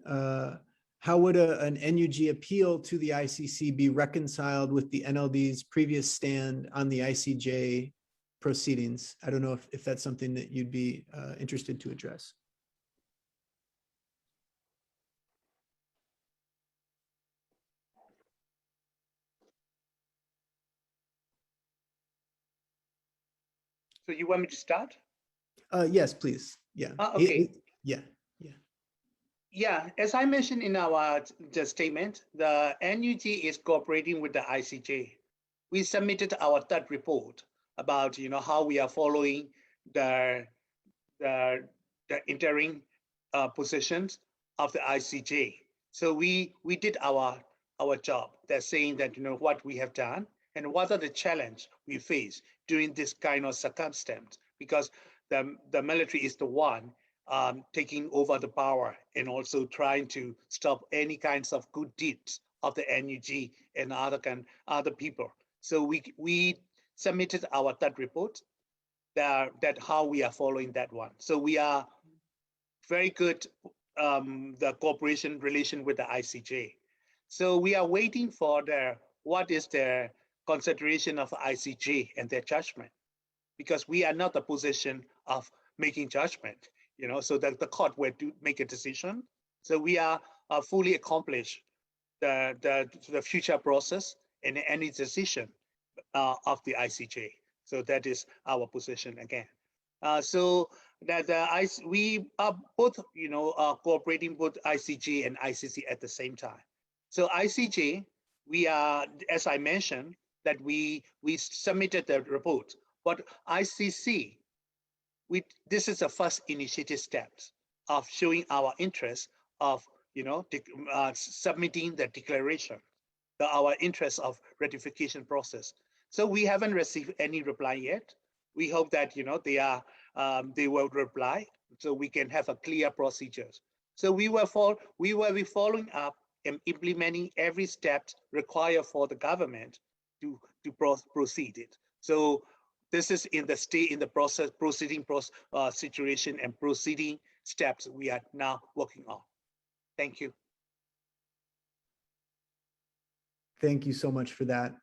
how would an NUG appeal to the ICC be reconciled with the NLD's previous stand on the ICJ proceedings? I don't know if that's something that you'd be interested to address. So you want me to start? Yes, please. Yeah. Okay. Yeah. As I mentioned in our statement, the NUG is cooperating with the ICJ. We submitted our third report about how we are following the interim positions of the ICJ. So we did our job. That's saying that what we have done and what are the challenges we face during this kind of circumstance, because the military is the one taking over the power and also trying to stop any kinds of good deeds of the NUG and other people. So we submitted our third report that how we are following that one. So we are very good, the cooperation relation with the ICJ. So we are waiting for what is their consideration of ICJ and their judgment, because we are not in a position of making judgment, so that the court will make a decision. So we are fully accomplished the future process and any decision of the ICJ. So that is our position again. So that we are both, cooperating both ICJ and ICC at the same time. So ICJ, we are, as I mentioned, that we submitted the report, but ICC, this is the first initiative steps of showing our interest of, submitting the declaration, our interest of ratification process. So we haven't received any reply yet. We hope that, they will reply so we can have a clear procedures. So we will be following up and implementing every step required for the government to proceed it. So this is in the proceeding situation and proceeding steps we are now working on. Thank you. Thank you so much for that.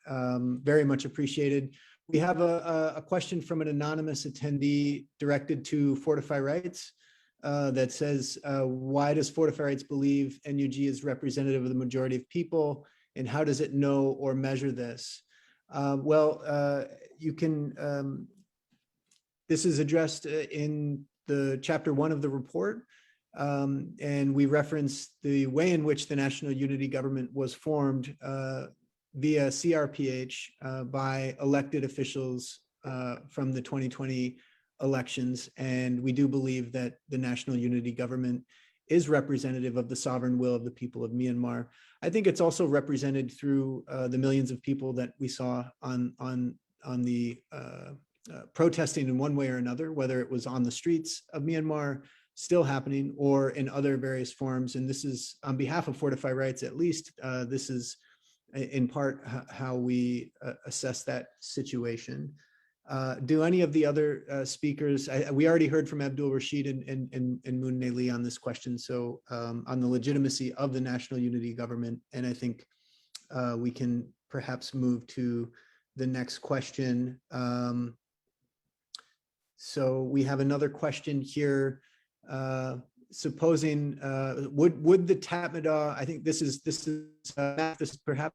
Very much appreciated. We have a question from an anonymous attendee directed to Fortify Rights that says, why does Fortify Rights believe NUG is representative of the majority of people, and how does it know or measure this? You can, this is addressed in the chapter 1 of the report, and we reference the way in which the National Unity Government was formed via CRPH by elected officials from the 2020 elections. And we do believe that the National Unity Government is representative of the sovereign will of the people of Myanmar. I think it's also represented through the millions of people that we saw on the protesting in one way or another, whether it was on the streets of Myanmar still happening or in other various forms. And this is on behalf of Fortify Rights, at least, this is in part how we assess that situation. Do any of the other speakers, we already heard from Abdul, Rasheed, and Moon Lee on this question, so on the legitimacy of the National Unity Government, and I think we can perhaps move to the next question. So we have another question here. Supposing would the Tatmadaw, I think this is perhaps a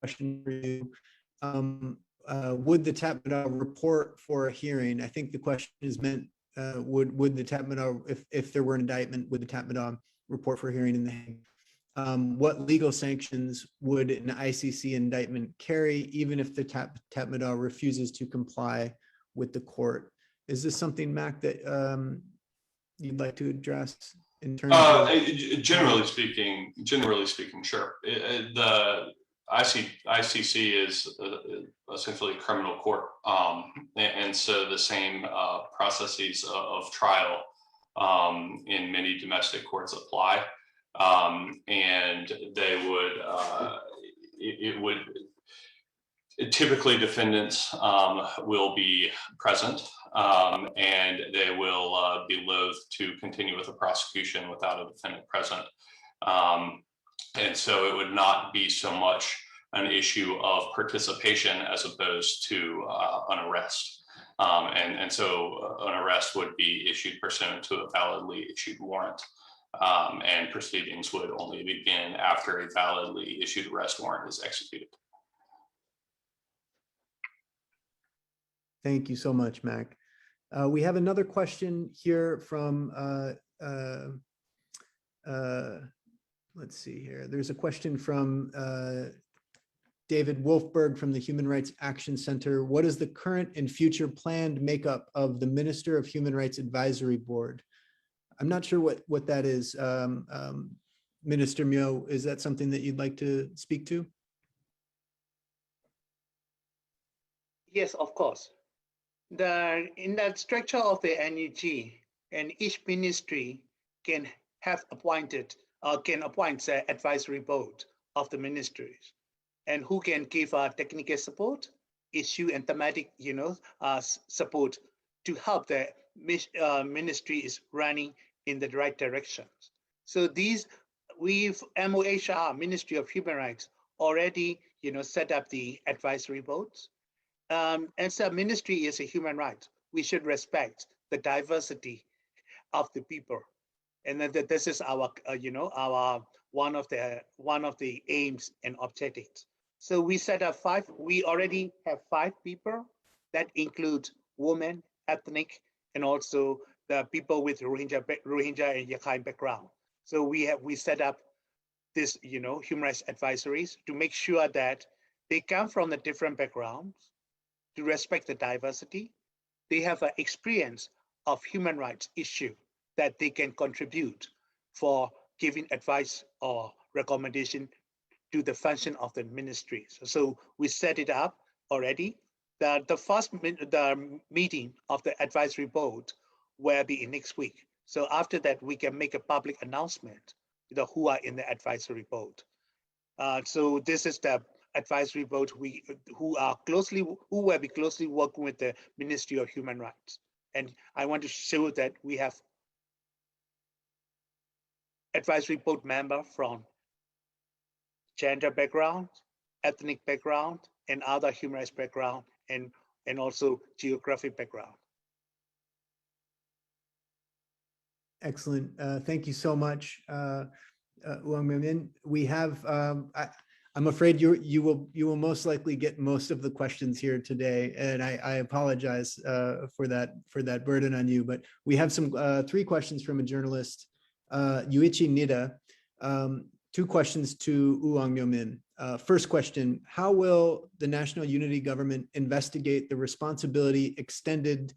question for you. Would the Tatmadaw report for a hearing? I think the question is meant, would the Tatmadaw, if there were an indictment, would the Tatmadaw report for a hearing in The Hague? What legal sanctions would an ICC indictment carry, even if the Tatmadaw refuses to comply with the court? Is this something, Mac, that you'd like to address in terms of? Generally speaking, sure. The ICC is essentially a criminal court, and so the same processes of trial in many domestic courts apply, and they would typically defendants will be present, and they will be loath to continue with the prosecution without a defendant present. And so it would not be so much an issue of participation as opposed to an arrest. And so an arrest would be issued pursuant to a validly issued warrant. And proceedings would only begin after a validly issued arrest warrant is executed. Thank you so much, Mac. We have another question here from, let's see here. There's a question from David Wolfberg from the Human Rights Action Center. What is the current and future planned makeup of the Minister of Human Rights Advisory Board? I'm not sure what that is. Minister Myo, is that something that you'd like to speak to? Yes, of course. In that structure of the NUG, and each ministry can have appointed or can appoint the advisory board of the ministries, and who can give technical support, issue and thematic, support to help the ministry is running in the right directions. So we've MOHR, Ministry of Human Rights, already, set up the advisory boards. And so ministry is a human right. We should respect the diversity of the people. And that this is our, our one of the aims and objectives. So we set up we already have 5 people that include women, ethnic, and also the people with Rohingya and Rakhine background. So we set up this, human rights advisories to make sure that they come from the different backgrounds, to respect the diversity. They have an experience of human rights issue that they can contribute for giving advice or recommendation to the function of the ministry. So we set it up already. The first meeting of the advisory board will be in next week. So after that, we can make a public announcement, who are in the advisory board. So this is the advisory board who will be closely working with the Ministry of Human Rights. And I want to show that we have advisory board member from gender background, ethnic background and other human rights background and also geographic background. Excellent. Thank you so much, Uong Min. We have, I'm afraid you will most likely get most of the questions here today, and I apologize for that burden on you. But we have some 3 questions from a journalist, Yuichi Nida. 2 questions to Uong Min. First question: how will the National Unity Government investigate the responsibility extended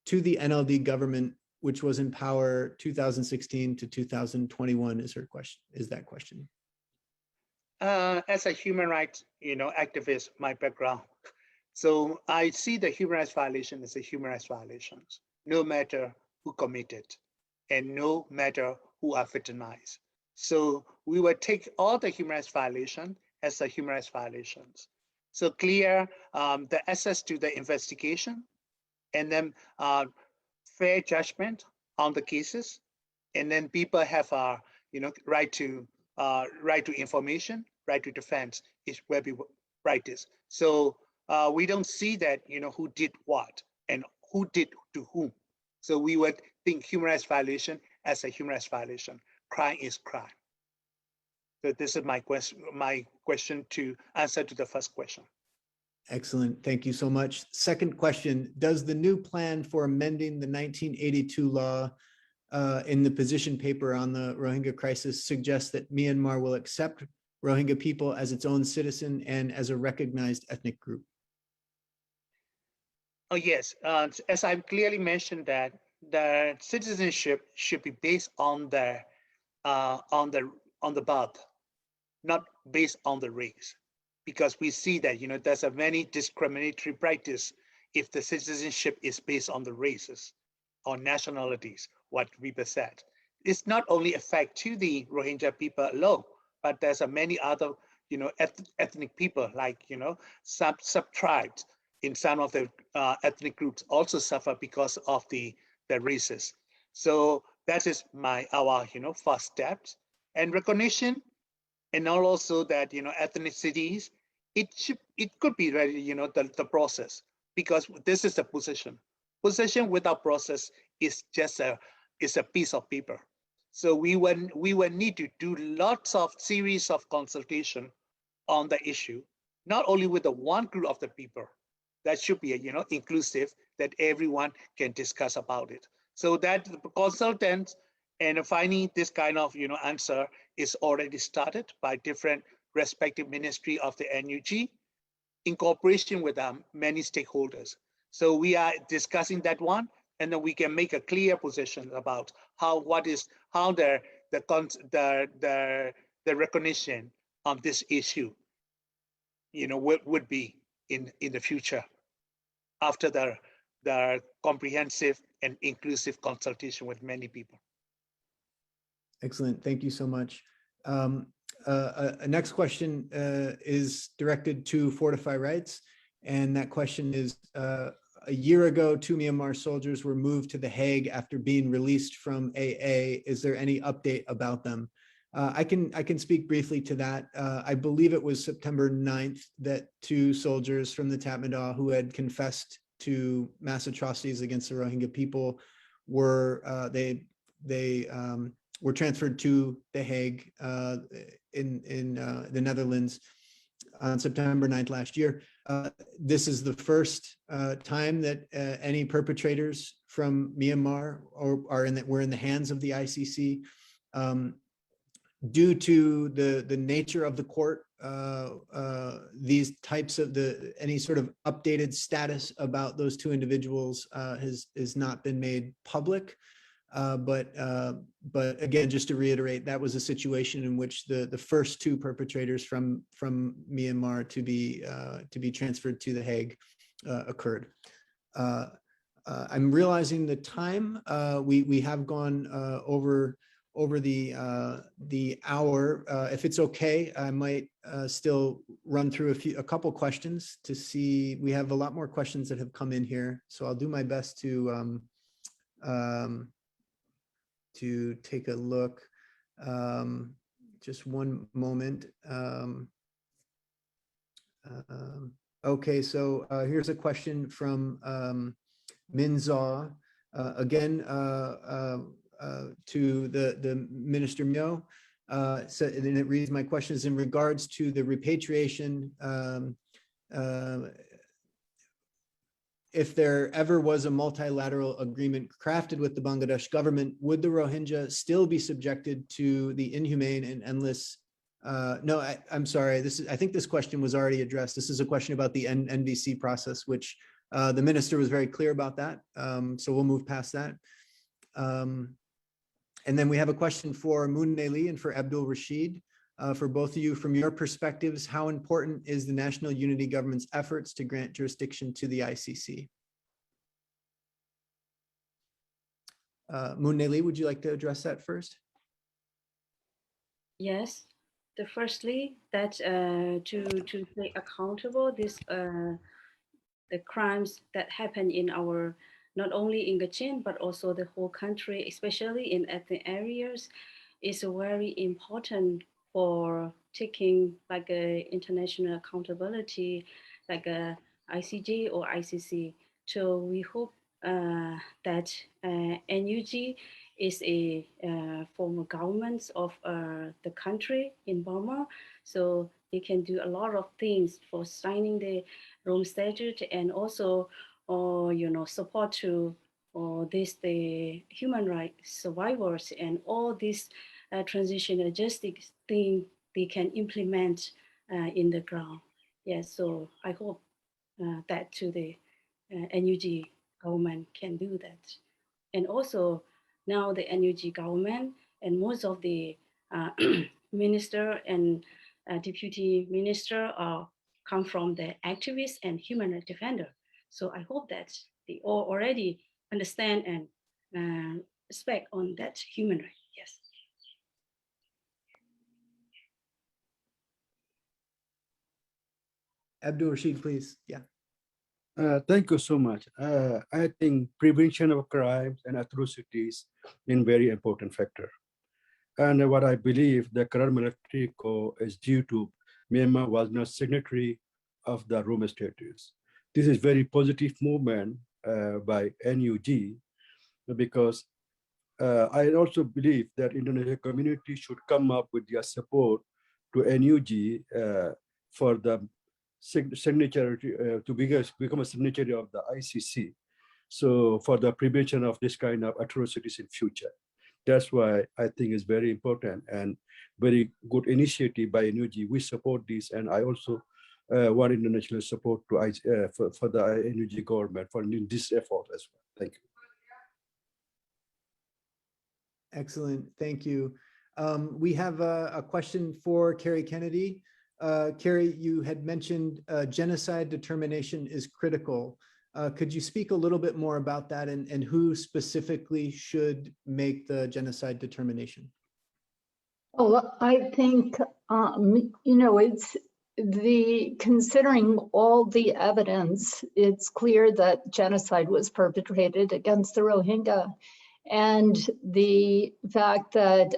to the NLD government, which was in power 2016 to 2021? Is that question? As a human rights, activist, my background. So I see the human rights violation as a human rights violations, no matter who committed and no matter who are victimized. So we will take all the human rights violation as a human rights violations. So clear the access to the investigation, and then fair judgment on the cases, and then people have a right to information, right to defense is where people right is. So we don't see that who did what and who did to whom. So we would think human rights violation as a human rights violation. Crime is crime. So this is my question to answer to the first question. Excellent. Thank you so much. Second question: does the new plan for amending the 1982 law in the position paper on the Rohingya crisis suggest that Myanmar will accept Rohingya people as its own citizen and as a recognized ethnic group? Oh yes, as I've clearly mentioned that the citizenship should be based on the birth, not based on the race, because we see that there's a many discriminatory practice if the citizenship is based on the races or nationalities. What people said, it's not only affect to the Rohingya people alone, but there's a many other ethnic people like sub tribes in some of the ethnic groups also suffer because of the races. So that is our first steps, and recognition, and also that ethnicities, it could be ready the process, because this is the position without process is just a piece of paper. So we will need to do lots of series of consultation on the issue, not only with the one group of the people. That should be inclusive, that everyone can discuss about it. So that the consultants and finding this kind of answer is already started by different respective ministry of the NUG in cooperation with many stakeholders. So we are discussing that one, and then we can make a clear position about how the recognition of this issue would be in the future after the comprehensive and inclusive consultation with many people. Excellent. Thank you so much. Next question is directed to Fortify Rights, and that question is: a year ago, 2 Myanmar soldiers were moved to The Hague after being released from AA. Is there any update about them? I can speak briefly to that. I believe it was September 9th that 2 soldiers from the Tatmadaw who had confessed to mass atrocities against the Rohingya people were were transferred to The Hague in the Netherlands on September 9th last year. This is the first time that any perpetrators from Myanmar were in the hands of the ICC. Due to the nature of the court, these types of any sort of updated status about those 2 individuals has not been made public. But again, just to reiterate, that was a situation in which the first 2 perpetrators from Myanmar to be transferred to The Hague occurred. I'm realizing the time. We have gone over the hour. If it's okay, I might still run through a couple questions to see. We have a lot more questions that have come in here, so I'll do my best to take a look. Just one moment. Okay, so here's a question from Min Zaw, again to the Minister Myo. So, and it reads, my question is in regards to the repatriation. If there ever was a multilateral agreement crafted with the Bangladesh government, would the Rohingya still be subjected to the inhumane and endless? No, I'm sorry. I think this question was already addressed. This is a question about the NVC process, which the minister was very clear about that. So we'll move past that. And then we have a question for Muneli and for Abdul Rasheed. For both of you, from your perspectives, how important is the National Unity Government's efforts to grant jurisdiction to the ICC? Muneli, would you like to address that first? Yes. Firstly, that to make accountable the crimes that happen in our, not only in Kachin, but also the whole country, especially in ethnic areas, is very important for taking like a international accountability, like a ICJ or ICC. So we hope that NUG is a former government of the country in Burma. So they can do a lot of things for signing the Rome Statute and also, support to the human rights survivors and all these transitional justice thing they can implement in the ground. Yes, so I hope that to the NUG government can do that. And also now the NUG government and most of the minister and deputy minister come from the activists and human rights defender. So I hope that they all already understand and respect on that human right. Yes. Abdul Rasheed, please. Yeah. Thank you so much. I think prevention of crimes and atrocities is a very important factor. And what I believe the current military coup is due to Myanmar was not signatory of the Rome Statutes. This is very positive movement by NUG because I also believe that international community should come up with their support to NUG for the signature to become a signatory of the ICC. So for the prevention of this kind of atrocities in future. That's why I think it's very important and very good initiative by NUG. We support this, and I also want international support to for the NUG government for this effort as well. Thank you. Excellent, thank you. We have a question for Kerry Kennedy. Kerry, you had mentioned genocide determination is critical. Could you speak a little bit more about that and who specifically should make the genocide determination? Well, I think, it's considering all the evidence, it's clear that genocide was perpetrated against the Rohingya. And the fact that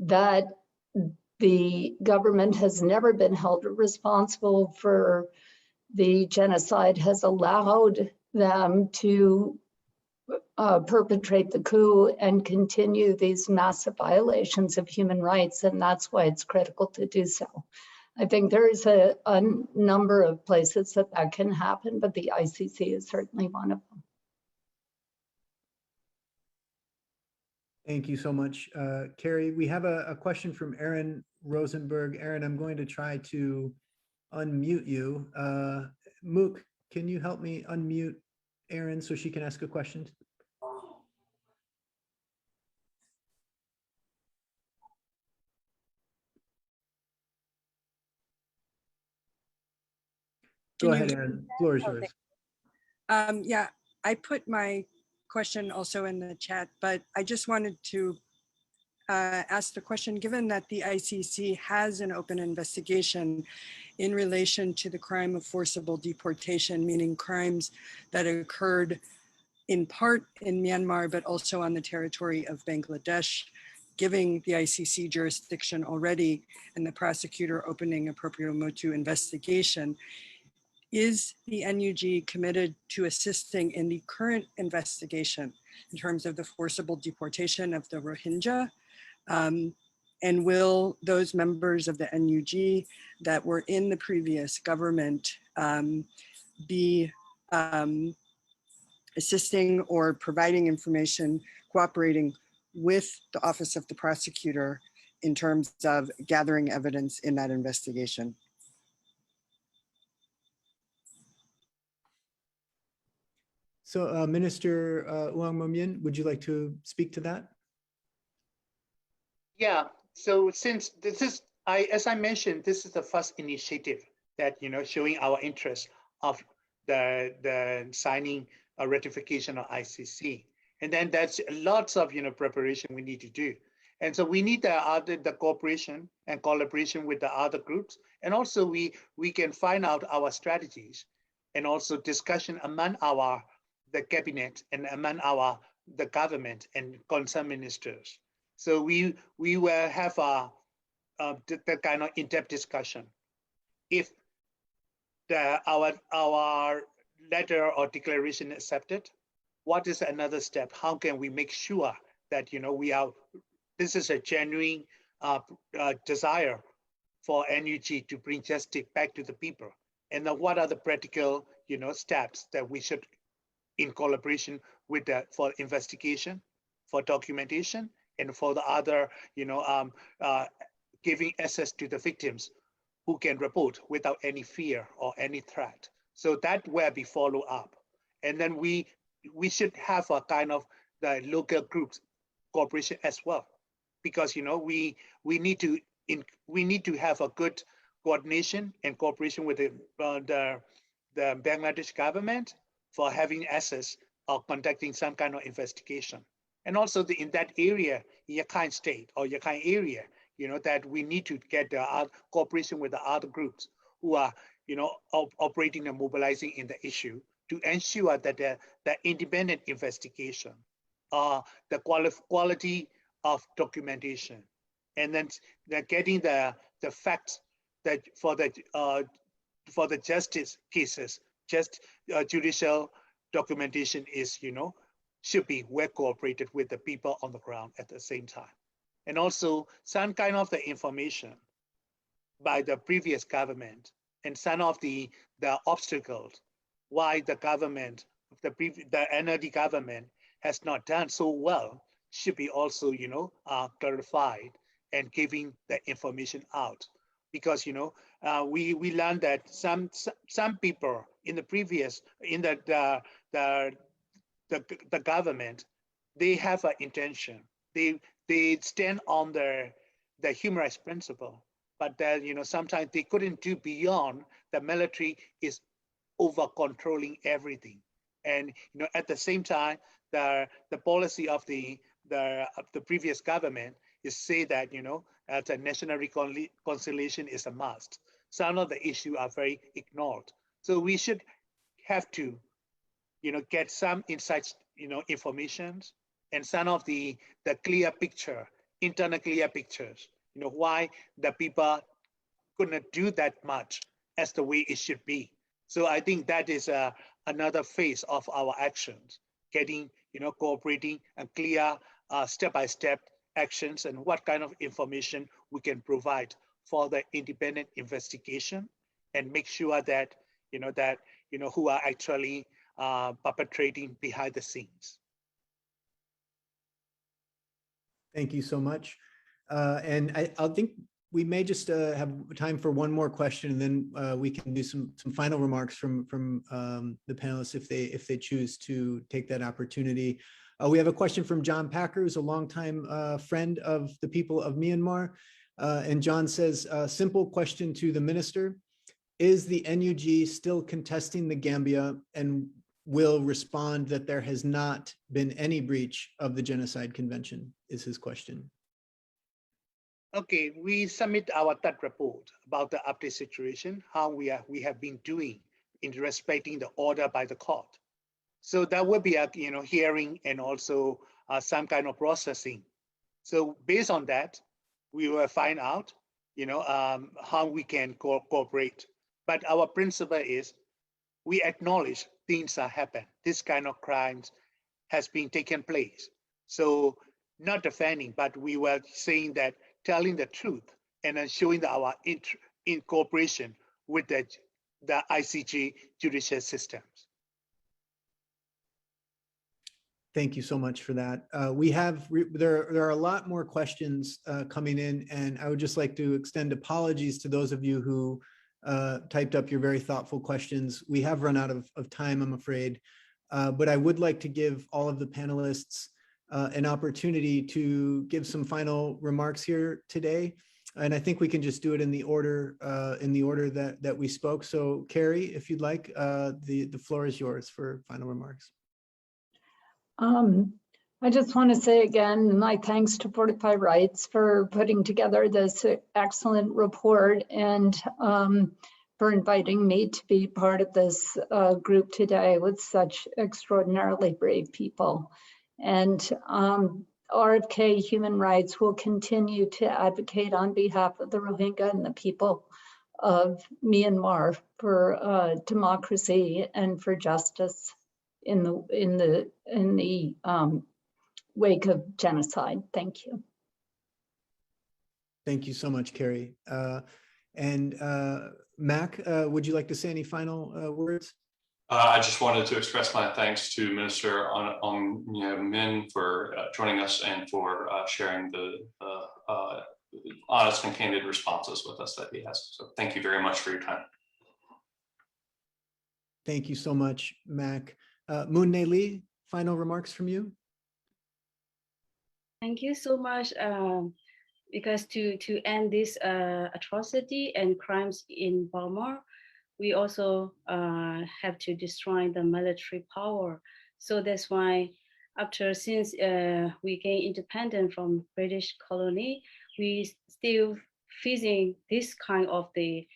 that the government has never been held responsible for the genocide has allowed them to perpetrate the coup and continue these massive violations of human rights. And that's why it's critical to do so. I think there is a number of places that can happen, but the ICC is certainly one of them. Thank you so much, Kerry. We have a question from Aaron Rosenberg. Aaron, I'm going to try to unmute you. Mook, can you help me unmute Aaron so she can ask a question? Go ahead, Aaron. The floor is yours. Yeah, I put my question also in the chat, but I just wanted to ask the question, given that the ICC has an open investigation in relation to the crime of forcible deportation, meaning crimes that occurred in part in Myanmar, but also on the territory of Bangladesh, giving the ICC jurisdiction already and the prosecutor opening a proprio motu investigation, is the NUG committed to assisting in the current investigation in terms of the forcible deportation of the Rohingya? And will those members of the NUG that were in the previous government be assisting or providing information, cooperating with the Office of the Prosecutor in terms of gathering evidence in that investigation? So Minister Uang Momyin, would you like to speak to that? Yeah, so since this is, as I mentioned, this is the first initiative that, showing our interest of the signing a ratification of ICC. And then that's lots of, preparation we need to do. And so we need the cooperation and collaboration with the other groups. And also we can find out our strategies and also discussion among the cabinet and among the government and concerned ministers. So we will have the kind of in-depth discussion. If our letter or declaration accepted, what is another step? How can we make sure that this is a genuine desire for NUG to bring justice back to the people? And then what are the practical steps that we should, in collaboration with for investigation, for documentation, and for the other giving access to the victims who can report without any fear or any threat. So that will be follow up. And then we should have a kind of the local groups cooperation as well, because we need to have a good coordination and cooperation with the Bangladesh government for having access or conducting some kind of investigation. And also in that area, Rakhine state or Rakhine area, that we need to get the cooperation with the other groups who are, operating and mobilizing in the issue to ensure that the independent investigation, the quality of documentation, and then getting the facts that for the justice cases, judicial documentation is, should be well cooperated with the people on the ground at the same time. And also some kind of the information by the previous government and some of the obstacles why the government, the NLD government has not done so well should be also, clarified and giving the information out. Because, we learned that some people in the previous, in the government, they have an intention. They stand on the human rights principle, but that sometimes they couldn't do beyond. The military is over controlling everything, and at the same time, the policy of the previous government is say that the national reconciliation is a must. Some of the issues are very ignored. So we should have to get some insights, information, and some of the clear picture, internal clear pictures, why the people couldn't do that much as the way it should be. So I think that is another phase of our actions, getting, cooperating and clear step-by-step actions and what kind of information we can provide for the independent investigation and make sure that, who are actually perpetrating behind the scenes. Thank you so much. And I think we may just have time for one more question, and then we can do some final remarks from the panelists if they choose to take that opportunity. We have a question from John Packer, who's a longtime friend of the people of Myanmar. And John says, simple question to the minister: is the NUG still contesting the Gambia and will respond that there has not been any breach of the Genocide Convention, is his question. Okay, we submit our third report about the update situation, how we have been doing in respecting the order by the court. So that will be a hearing and also some kind of processing So based on that, we will find out, how we can cooperate. But our principle is we acknowledge things are happening. This kind of crimes has been taken place. So not defending, but we were saying that telling the truth and then showing our in cooperation with the ICJ judicial systems. Thank you so much for that. There are a lot more questions coming in, and I would just like to extend apologies to those of you who typed up your very thoughtful questions. We have run out of time, I'm afraid, but I would like to give all of the panelists an opportunity to give some final remarks here today. And I think we can just do it in the order that we spoke. So Carrie, if you'd like, the floor is yours for final remarks. I just want to say again, my thanks to Fortify Rights for putting together this excellent report and for inviting me to be part of this group today with such extraordinarily brave people. And RFK Human Rights will continue to advocate on behalf of the Rohingya and the people of Myanmar for democracy and for justice in the wake of genocide. Thank you. Thank you so much, Carrie. And Mac, would you like to say any final words? I just wanted to express my thanks to Minister Ong Min for joining us and for sharing the honest and candid responses with us that he has. So thank you very much for your time. Thank you so much, Mac. Moon-Ne Lee, final remarks from you? Thank you so much. Because to end this atrocity and crimes in Burma, we also have to destroy the military power. So that's why since we gained independence from British colony, we still facing this kind of the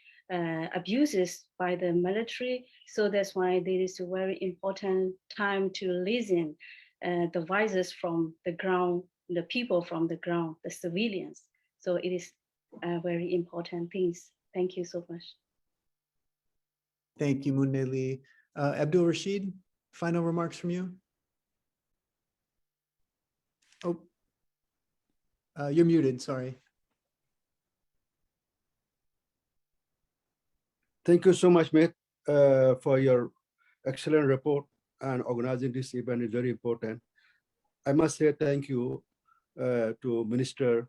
abuses by the military. So that's why this is a very important time to listen the voices from the ground, the people from the ground, the civilians. So it is very important things. Thank you so much. Thank you, Moon-Ne Lee. Abdul Rasheed, final remarks from you? Oh, you're muted, sorry. Thank you so much, mate, for your excellent report, and organizing this event is very important. I must say thank you to Minister,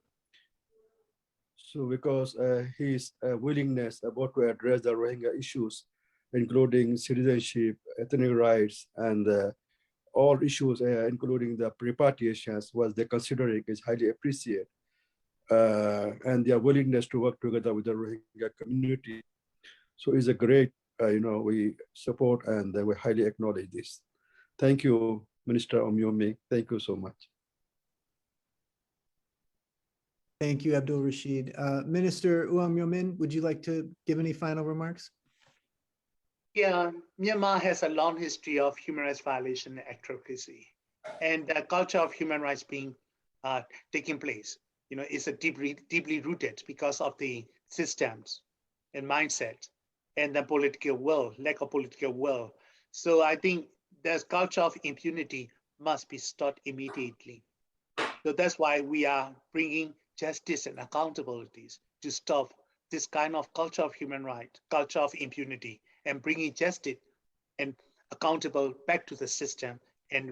so because his willingness about to address the Rohingya issues, including citizenship, ethnic rights, and all issues, including the repatriations, was they considering is highly appreciated. And their willingness to work together with the Rohingya community. So it's a great, we support and we highly acknowledge this. Thank you, Minister Ong Min. Thank you so much. Thank you, Abdul Rasheed. Minister Ong Min, would you like to give any final remarks? Yeah, Myanmar has a long history of human rights violation and atrocity, and the culture of human rights being taking place, is a deeply rooted because of the systems and mindset and the political will, lack of political will. So I think this culture of impunity must be stopped immediately. So that's why we are bringing justice and accountabilities to stop this kind of culture of human rights, culture of impunity, and bringing justice and accountable back to the system and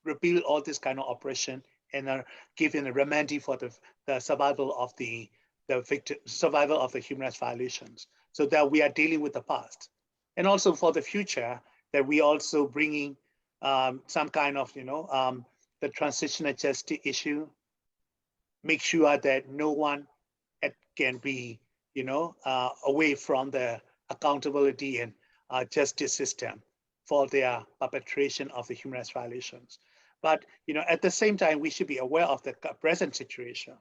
repeal all this kind of oppression and giving a remedy for the survival of the victim, survival of the human rights violations, so that we are dealing with the past. And also for the future, that we also bringing some kind of, the transitional justice issue, make sure that no one can be, away from the accountability and justice system for their perpetration of the human rights violations. But at the same time, we should be aware of the present situation.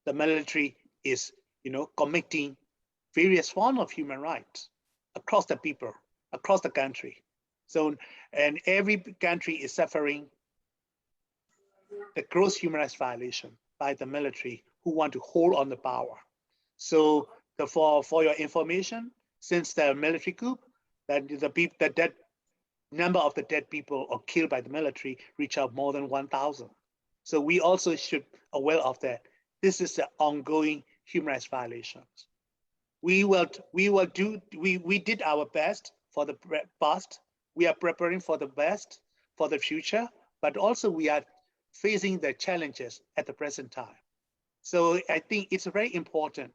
The military is, committing various forms of human rights across the people, across the country. So, and every country is suffering the gross human rights violation. by the military who want to hold on the power. So for your information, since the military coup, that the dead number of the dead people or killed by the military reach out more than 1,000. So we also should be aware of that. This is the ongoing human rights violations. We did our best for the past. We are preparing for the best for the future, but also we are facing the challenges at the present time. So I think it's very important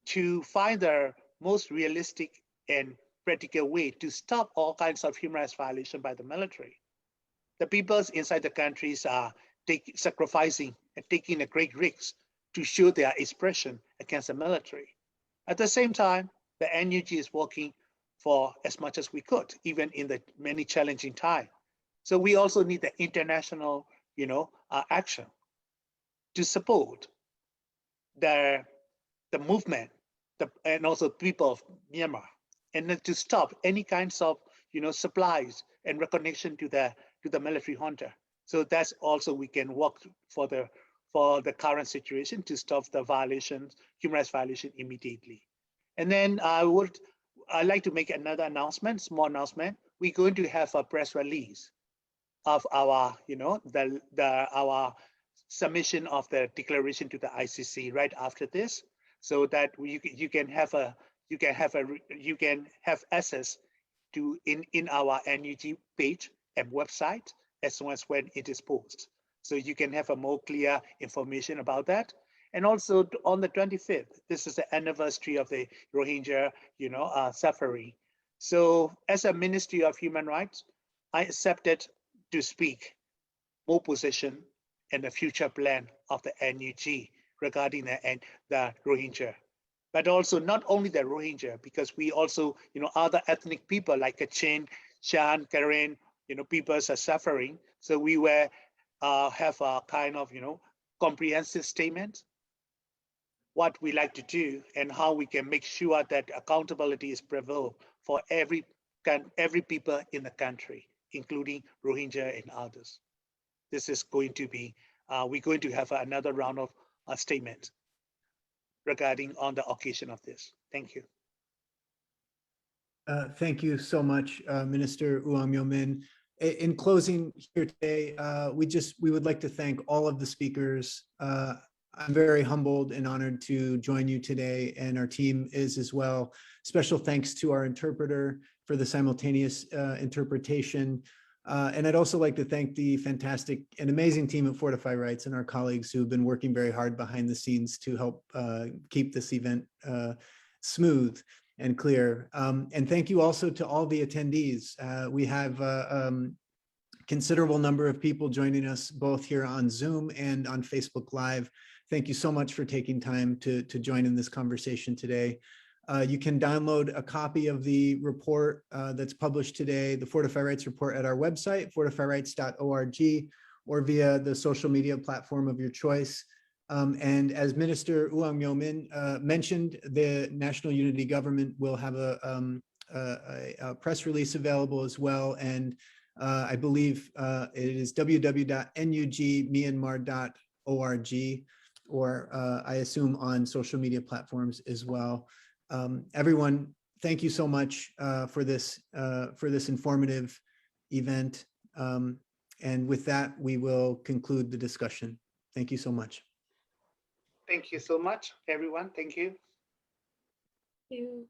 to find the most realistic and practical way to stop all kinds of human rights violation by the military. The peoples inside the countries are sacrificing and taking a great risk to show their expression against the military. At the same time, the NUG is working for as much as we could, even in the many challenging times. So we also need the international, action to support the movement, and also people of Myanmar, and then to stop any kinds of, supplies and recognition to the military junta. So that's also we can work for the current situation to stop the violations, human rights violation immediately. And then I'd like to make another announcement, small announcement. We're going to have a press release of our, our submission of the declaration to the ICC right after this, so that you can have access to in our NUG page and website as soon as when it is posted. So you can have a more clear information about that. And also on the 25th, this is the anniversary of the Rohingya, suffering. So as a Ministry of Human Rights, I accepted to speak more position and the future plan of the NUG regarding the Rohingya. But also not only the Rohingya, because we also, other ethnic people like Kachin, Shan, Karen, peoples are suffering. So we have a kind of, comprehensive statement, what we like to do and how we can make sure that accountability is prevailed for every people in the country, including Rohingya and others. This is going to be, we're going to have another round of statement regarding on the occasion of this. Thank you. Thank you so much, Minister Uang Myo Min. In closing here today, we would like to thank all of the speakers. I'm very humbled and honored to join you today, and our team is as well. Special thanks to our interpreter for the simultaneous interpretation. And I'd also like to thank the fantastic and amazing team at Fortify Rights and our colleagues who have been working very hard behind the scenes to help keep this event smooth and clear. And thank you also to all the attendees. We have considerable number of people joining us both here on Zoom and on Facebook Live. Thank you so much for taking time to join in this conversation today. You can download a copy of the report that's published today, the Fortify Rights report, at our website, fortifyrights.org, or via the social media platform of your choice. And as Minister Uang Myo Min mentioned, the National Unity Government will have a press release available as well. And I believe it is www.nugmyanmar.org, or I assume on social media platforms as well. Everyone, thank you so much for this informative event. And with that, we will conclude the discussion. Thank you so much. Thank you so much, everyone. Thank you. Thank you.